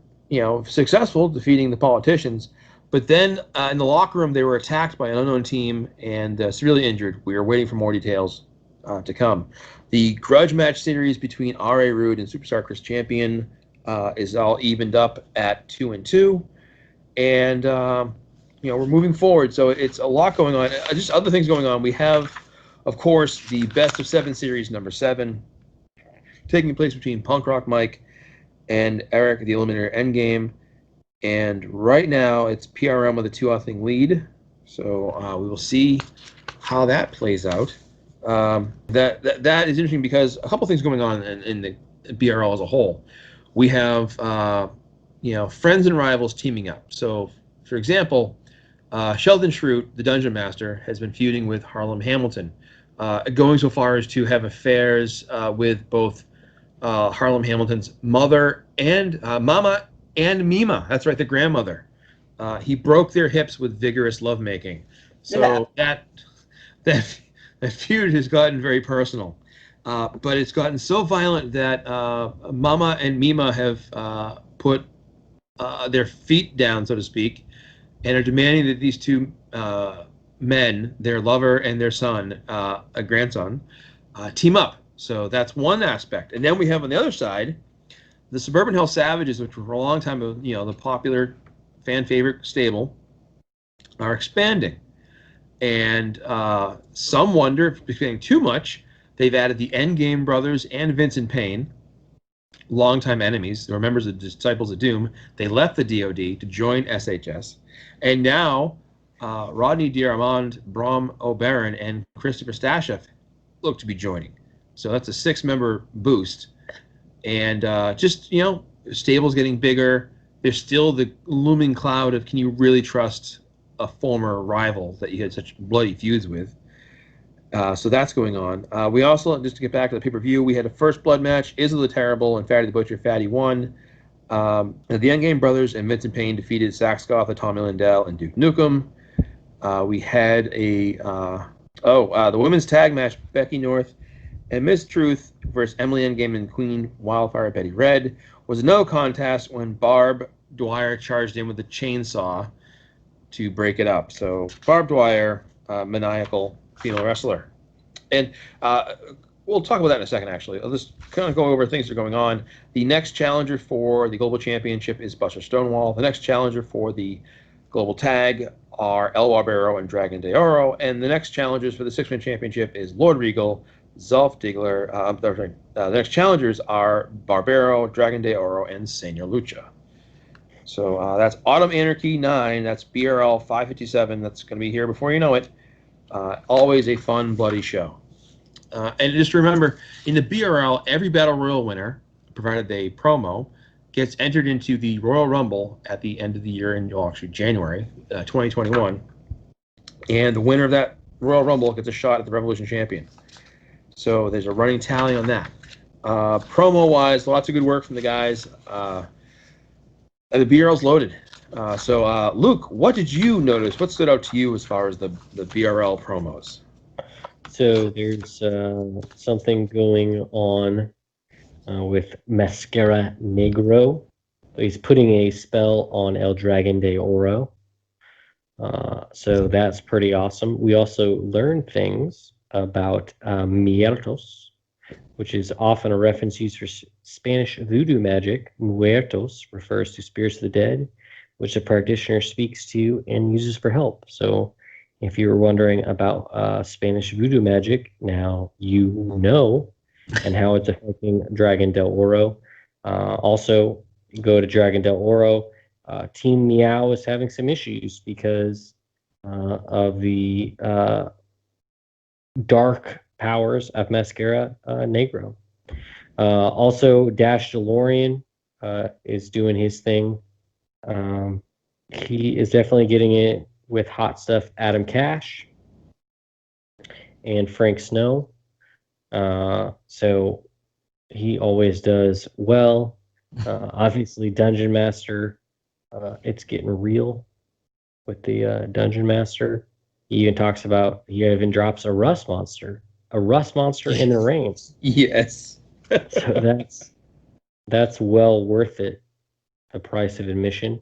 successful defeating the Politicians. But then in the locker room, they were attacked by an unknown team and severely injured. We are waiting for more details to come. The grudge match series between R.A. Rude and Superstar Chris Champion is all evened up at 2-2, and we're moving forward. So it's a lot going on. Just other things going on. We have, of course, the Best of 7 series, number 7, taking place between Punk Rock Mike and Eric, the Eliminator Endgame. And right now, it's PRM with a 2-0 lead. So we will see how that plays out. That is interesting because a couple things going on in the BRL as a whole. We have friends and rivals teaming up. So, for example, Sheldon Schrute, the Dungeon Master, has been feuding with Harlem Hamilton, going so far as to have affairs with both Harlem Hamilton's mother and Mama and Mima. That's right, the grandmother. He broke their hips with vigorous lovemaking. So that feud has gotten very personal. But it's gotten so violent that Mama and Mima have put their feet down, so to speak, and are demanding that these two men, their lover and their son, a grandson, team up. So that's one aspect. And then we have on the other side, the Suburban Hell Savages, which were for a long time, the popular fan favorite stable, are expanding. And some wonder if it's getting too much. They've added the Endgame brothers and Vincent Payne, longtime enemies. They were members of the Disciples of Doom. They left the DOD to join SHS. And now Rodney D'Armond, Brom O'Baron, and Christopher Stasheff look to be joining. So that's a 6-member boost. And stable's getting bigger. There's still the looming cloud of, can you really trust a former rival that you had such bloody feuds with? So that's going on. We also, just to get back to the pay-per-view, we had a first blood match. Izzo the Terrible and Fatty the Butcher. Fatty won. The Endgame brothers and Vincent Payne defeated Zach Scoff, Tommy Lindell, and Duke Nukem. We had the women's tag match, Becky North and Miss Truth versus Emily Endgame and Queen Wildfire Betty Red, was a no contest when Barb Dwyer charged in with a chainsaw to break it up. So Barb Dwyer, maniacal female wrestler. And we'll talk about that in a second, actually. I'll just kind of go over things that are going on. The next challenger for the Global Championship is Buster Stonewall. The next challenger for the Global Tag are El Barbero and Dragon de Oro. And the next challengers for the 6-man championship is Lord Regal, Zolf Diggler. The next challengers are Barbero, Dragon de Oro, and Senor Lucha. So that's Autumn Anarchy 9. That's BRL 557. That's going to be here before you know it. Always a fun, bloody show. And just remember, in the BRL, every Battle Royal winner, provided they promo, gets entered into the Royal Rumble at the end of the year, January 2021. And the winner of that Royal Rumble gets a shot at the Revolution Champion. So there's a running tally on that. Promo-wise, lots of good work from the guys. The BRL's loaded. So, Luke, what did you notice? What stood out to you as far as the BRL promos? So there's something going on with Mascara Negro. He's putting a spell on El Dragon de Oro. So that's pretty awesome. We also learn things about Muertos, which is often a reference used for Spanish voodoo magic. Muertos refers to spirits of the dead, which a practitioner speaks to and uses for help. So if you were wondering about Spanish voodoo magic, now you know, and how it's affecting Dragon del Oro. Also, go to Dragon del Oro. Team Meow is having some issues because of the dark powers of Mascara Negro. Also, Dash DeLorean is doing his thing. He is definitely getting it with Hot Stuff Adam Cash and Frank Snow. So he always does well. Obviously, Dungeon Master, it's getting real with the Dungeon Master. He even talks about, he even drops a rust monster in the ring. Yes. So that's well worth it, the price of admission.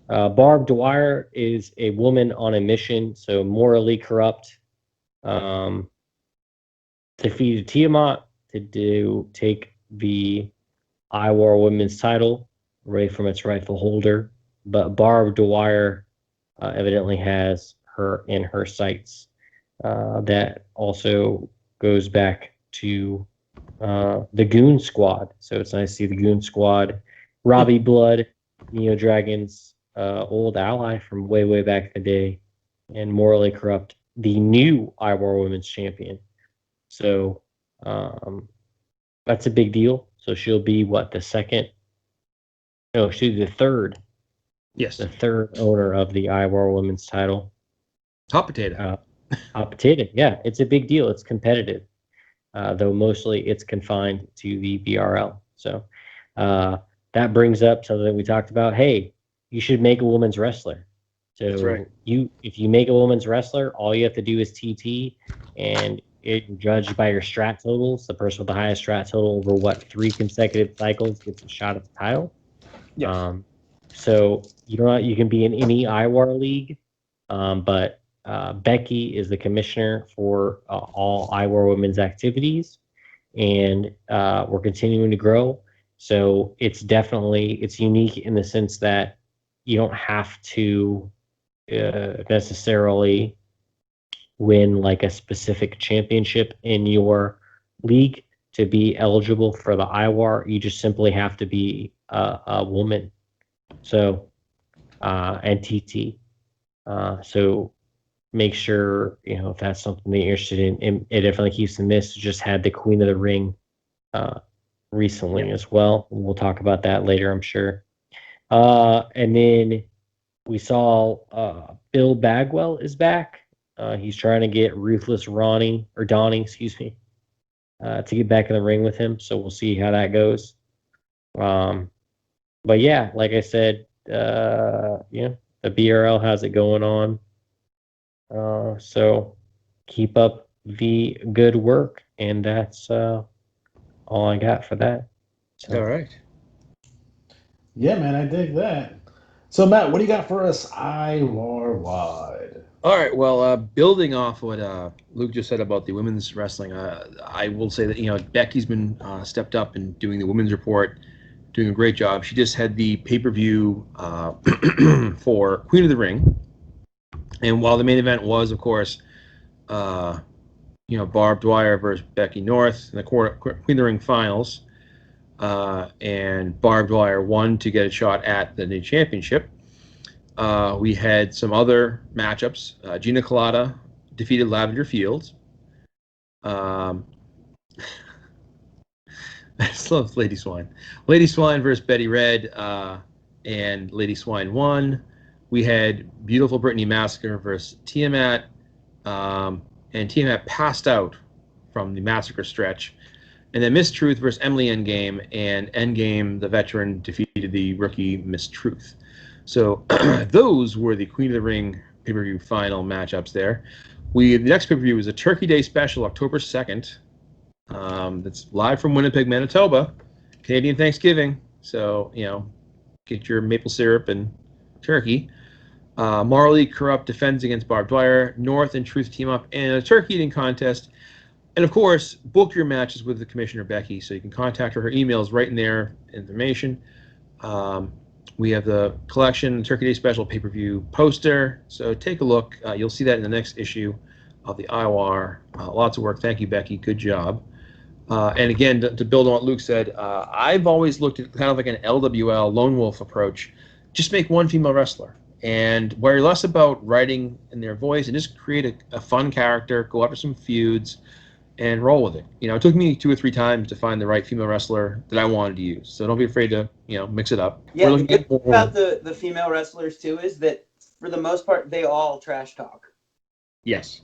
Barb Dwyer is a woman on a mission, so morally corrupt. Defeated Tiamat to take the IWAR Women's title away from its rightful holder, but Barb Dwyer evidently has her in her sights. That also goes back to the Goon Squad. So it's nice to see the Goon Squad. Robbie Blood, Neo Dragon's old ally from way, way back in the day, and Morally Corrupt, the new IWAR Women's Champion. So that's a big deal. So she'll be the second? No, she'll be the third. Yes. The third owner of the IWAR Women's title. Hot potato. Hot potato. Yeah, it's a big deal. It's competitive, though mostly it's confined to the BRL. So that brings up something that we talked about. Hey, you should make a women's wrestler. So That's right. if you make a women's wrestler, all you have to do is TT, and it judged by your strat totals. The person with the highest strat total over 3 consecutive cycles gets a shot at the title. Yes. So you can be in any IWAR league, but Becky is the commissioner for all IWAR women's activities, and we're continuing to grow. So it's unique in the sense that you don't have to necessarily win like a specific championship in your league to be eligible for the IWAR. You just simply have to be a woman. So and TT. So make sure if that's something that you're interested in. It definitely keeps the miss. Just had the Queen of the Ring recently as well. We'll talk about that later, I'm sure. And then we saw Bill Bagwell is back. He's trying to get Ruthless Donnie, to get back in the ring with him. So we'll see how that goes. But yeah, like I said, the BRL has it going on. So keep up the good work, and that's all I got for that. So. All right. Yeah, man, I dig that. So, Matt, what do you got for us IWAR wide? All right. Well, building off what Luke just said about the women's wrestling, I will say that Becky's been stepped up and doing the women's report, doing a great job. She just had the pay-per-view for Queen of the Ring, and while the main event was, of course, Barb Dwyer versus Becky North in the Queen of the Ring finals, and Barb Dwyer won to get a shot at the new championship. We had some other matchups. Gina Colada defeated Lavender Fields. I just love Lady Swine. Lady Swine versus Betty Red, and Lady Swine won. We had beautiful Brittany Massacre versus Tiamat, and Tiamat passed out from the Massacre stretch. And then Miss Truth versus Emily Endgame, and Endgame, the veteran, defeated the rookie Miss Truth. So those were the Queen of the Ring pay-per-view final matchups there. The next pay-per-view is a Turkey Day special, October 2nd. That's live from Winnipeg, Manitoba, Canadian Thanksgiving. So, get your maple syrup and turkey. Morally Corrupt defends against Barb Dwyer. North and Truth team up in a turkey eating contest. And of course, book your matches with the Commissioner Becky, so you can contact her. Her email is right in there, information. We have the collection Turkey Day Special pay-per-view poster, so take a look. You'll see that in the next issue of the IWAR. Lots of work. Thank you, Becky. Good job. And again, to build on what Luke said, I've always looked at kind of like an LWL lone wolf approach. Just make one female wrestler, and worry less about writing in their voice, and just create a fun character, go after some feuds, and roll with it. It took me 2 or 3 times to find the right female wrestler that I wanted to use. So don't be afraid to, mix it up. Yeah, the good thing about the female wrestlers, too, is that for the most part, they all trash talk. Yes.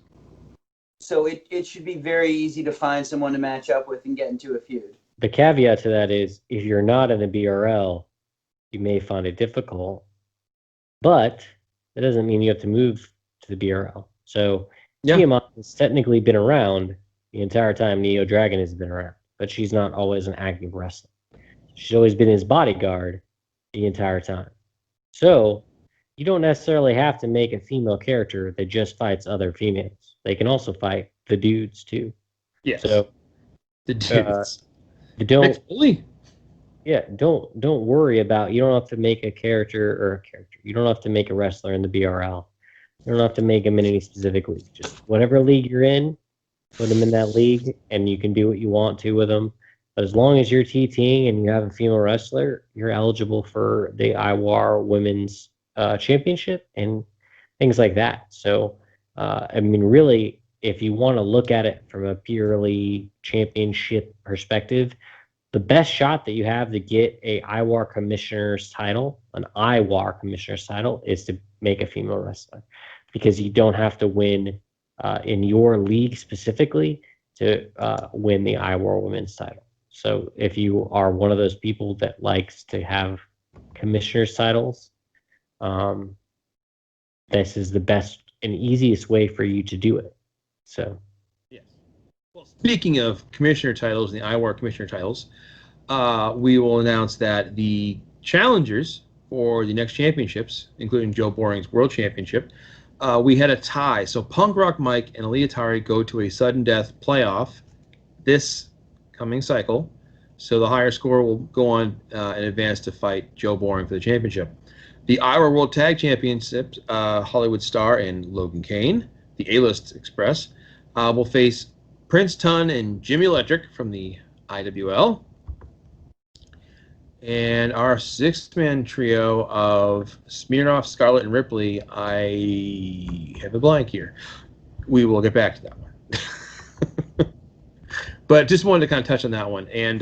So it should be very easy to find someone to match up with and get into a feud. The caveat to that is if you're not in the BRL, you may find it difficult, but that doesn't mean you have to move to the BRL. So Tiamat has technically been around the entire time Neo Dragon has been around, but she's not always an active wrestler. She's always been his bodyguard the entire time. So you don't necessarily have to make a female character that just fights other females. They can also fight the dudes too. Yes. So the dudes. don't. Bully. Yeah, don't worry about. You don't have to make a character. You don't have to make a wrestler in the BRL. You don't have to make him in any specific league. Just whatever league you're in, put him in that league, and you can do what you want to with him. But as long as you're TTing and you have a female wrestler, you're eligible for the IWAR Women's Championship and things like that. So, I mean, really, if you want to look at it from a purely championship perspective, the best shot that you have to get a IWAR commissioner's title, an IWAR commissioner's title, is to make a female wrestler, because you don't have to win in your league specifically to win the IWAR women's title. So if you are one of those people that likes to have commissioner's titles, this is the best and easiest way for you to do it. So, yes. Well, speaking of commissioner titles and the IWAR commissioner titles, we will announce that the challengers for the next championships, including Joe Boring's World Championship, we had a tie. So Punk Rock Mike and Leotari go to a sudden death playoff this coming cycle. So the higher score will go on in advance to fight Joe Boring for the championship. The IWAR World Tag Championships, Hollywood Star and Logan Kane, the A-List Express, will face Prince Tun and Jimmy Electric from the IWL. And our six-man trio of Smirnoff, Scarlett, and Ripley, I have a blank here. We will get back to that one. But just wanted to kind of touch on that one and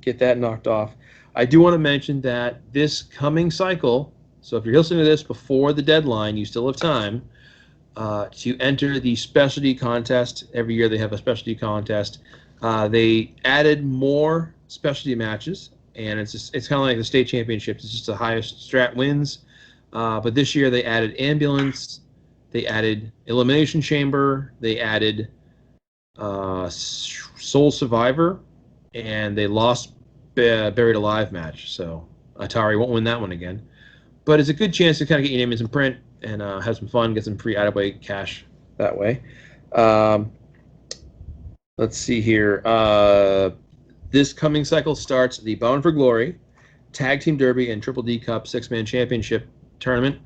get that knocked off. I do want to mention that this coming cycle, so if you're listening to this before the deadline, you still have time to enter the specialty contest. Every year they have a specialty contest. They added more specialty matches, and it's kind of like the state championships. It's just the highest strat wins. But this year they added ambulance, they added elimination chamber, they added Soul Survivor, and they lost Buried Alive match. So Atari won't win that one again. But it's a good chance to kind of get your name in some print and have some fun, get some free out-of-way cash that way. Let's see here. This coming cycle starts the Bound for Glory Tag Team Derby and Triple D Cup six-man championship tournament.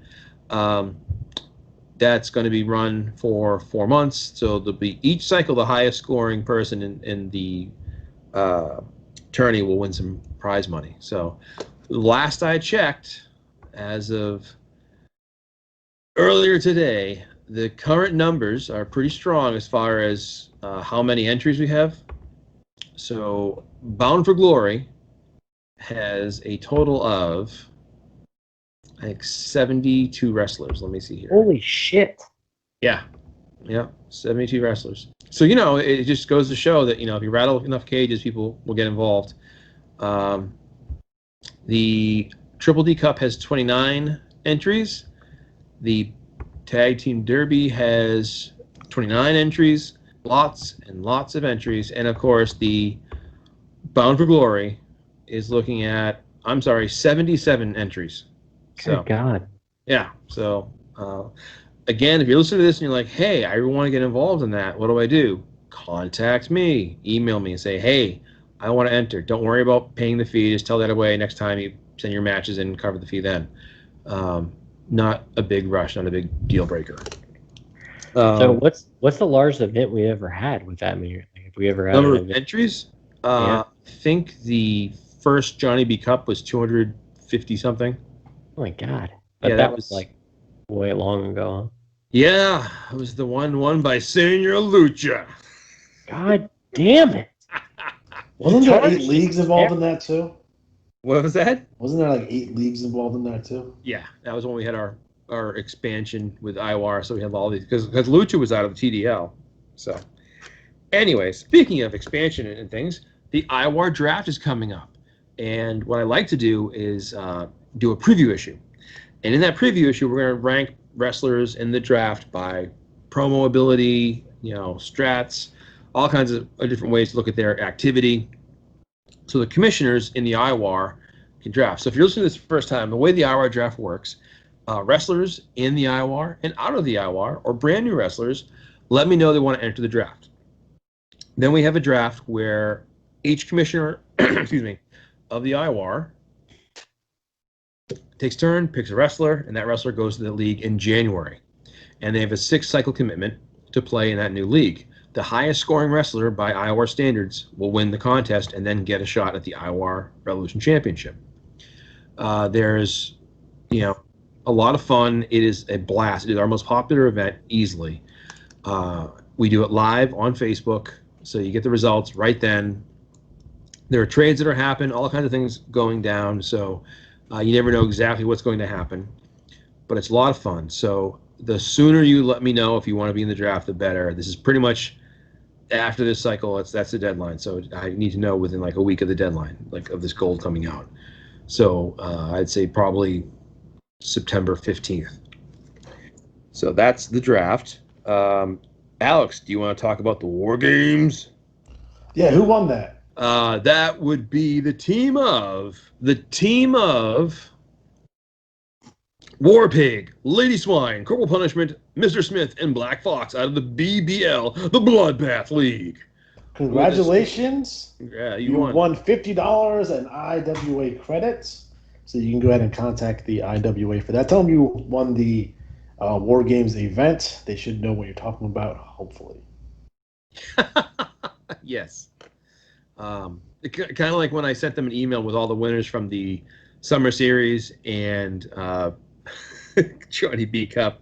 That's going to be run for 4 months. So there'll be each cycle the highest scoring person in the tourney will win some prize money. So last I checked, as of earlier today, the current numbers are pretty strong as far as how many entries we have. So Bound for Glory has a total of, I think, 72 wrestlers. Let me see here. holy shit. Yeah, 72 wrestlers. So, it just goes to show that, if you rattle enough cages, people will get involved. The Triple D Cup has 29 entries. The Tag Team Derby has 29 entries. Lots and lots of entries. And, of course, the Bound for Glory is looking at, 77 entries. Good God. Yeah. So, again, if you're listening to this and you're like, hey, I want to get involved in that, what do I do? Contact me. Email me and say, hey, I want to enter. Don't worry about paying the fee. Just tell that away next time you send your matches and cover the fee then. Not a big rush, not a big deal breaker. So what's the largest event we ever had with that many? Have we ever had Number an of event? entries? Yeah. I think the first Johnny B. Cup was 250 something. Oh my God. But Yeah, that was like way long ago, huh? Yeah, it was the one won by Senor Lucha. God damn it. Wasn't there 8 Charged leagues involved in that too? What was that? Wasn't there like 8 leagues involved in that too? Yeah, that was when we had our expansion with IWAR, so we have all these, because Lucha was out of the TDL. So, anyways, speaking of expansion and things, the IWAR draft is coming up. And what I like to do is do a preview issue. And in that preview issue, we're going to rank wrestlers in the draft by promo ability, strats, all kinds of different ways to look at their activity. So the commissioners in the IWAR can draft. So if you're listening to this for the first time, the way the IWAR draft works, wrestlers in the IWAR and out of the IWAR, or brand new wrestlers, let me know they want to enter the draft. Then we have a draft where each commissioner, excuse me, of the IWAR takes turn, picks a wrestler, and that wrestler goes to the league in January. And they have a 6-cycle commitment to play in that new league. The highest scoring wrestler by IWAR standards will win the contest and then get a shot at the IWAR Revolution Championship. There's, a lot of fun. It is a blast. It is our most popular event easily. We do it live on Facebook, so you get the results right then. There are trades that are happening, all kinds of things going down, so you never know exactly what's going to happen. But it's a lot of fun. So the sooner you let me know if you want to be in the draft, the better. This is pretty much after this cycle. That's the deadline. So I need to know within like a week of the deadline, like of this gold coming out. So I'd say probably September 15th. So that's the draft. Alex, do you want to talk about the War Games? Yeah, who won that? That would be the team of War Pig, Lady Swine, Corporal Punishment, Mr. Smith, and Black Fox out of the BBL, the Bloodbath League. Congratulations. Yeah, you won $50 in IWA credits. So you can go ahead and contact the IWA for that. Tell them you won the War Games event. They should know what you're talking about, hopefully. Yes. Kind of like when I sent them an email with all the winners from the Summer Series and Johnny B Cup.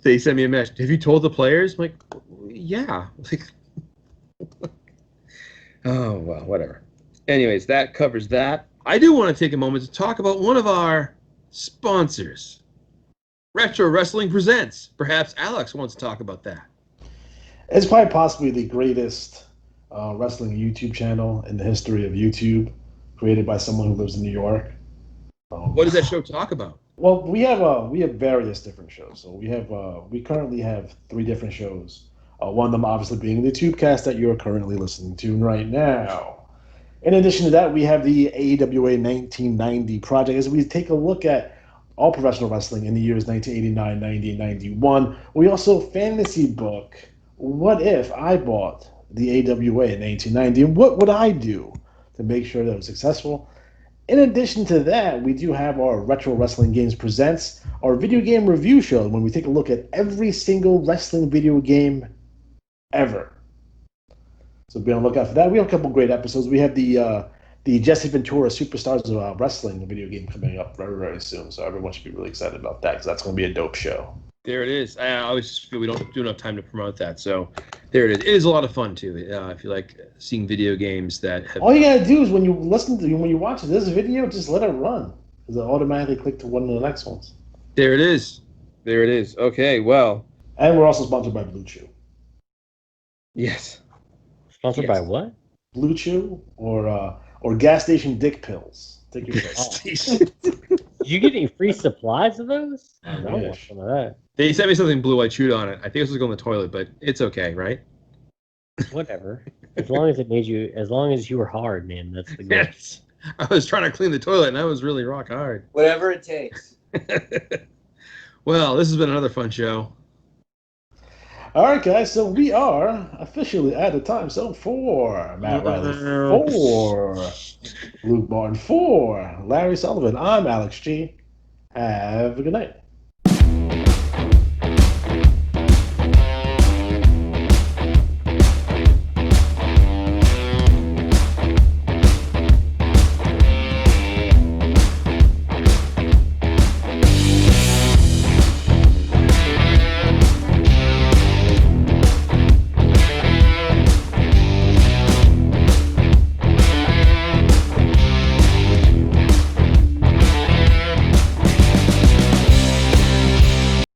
They sent me a message. Have you told the players? I'm like, yeah. Like, oh, well, whatever. Anyways, that covers that. I do want to take a moment to talk about one of our sponsors. Retro Wrestling Presents. Perhaps Alex wants to talk about that. It's probably possibly the greatest wrestling YouTube channel in the history of YouTube, created by someone who lives in New York. What does that show talk about? Well, we have various different shows. So we currently have 3 different shows. One of them obviously being the Tubecast that you're currently listening to right now. In addition to that, we have the AWA 1990 project as we take a look at all professional wrestling in the years 1989, 90, and 91. We also fantasy book, what if I bought the AWA in 1990, and what would I do to make sure that it was successful? In addition to that, we do have our Retro Wrestling Games Presents, our video game review show, when we take a look at every single wrestling video game ever. So be on the lookout for that. We have a couple great episodes. We have the Jesse Ventura Superstars of Wrestling video game coming up very, very soon. So everyone should be really excited about that because that's going to be a dope show. There it is. I always feel we don't do enough time to promote that. So there it is. It is a lot of fun, too, if you like seeing video games that have... All you got to do is when you watch this video, just let it run. Because it automatically click to one of the next ones. There it is. There it is. Okay, well... And we're also sponsored by Blue Chew. Yes. Sponsored by what? Blue Chew or gas station dick pills. Take your pick. Did you get any free supplies of those? I Yeah. want some of that. They sent me something blue. I chewed on it. I think it was going in the toilet, but it's okay, right? Whatever. As long as you were hard, man, that's the goal. Yes. I was trying to clean the toilet, and I was really rock hard. Whatever it takes. Well, this has been another fun show. All right, guys. So we are officially at a time. So for Matt Riley, for Luke Martin, for Larry Sullivan, I'm Alex G. Have a good night.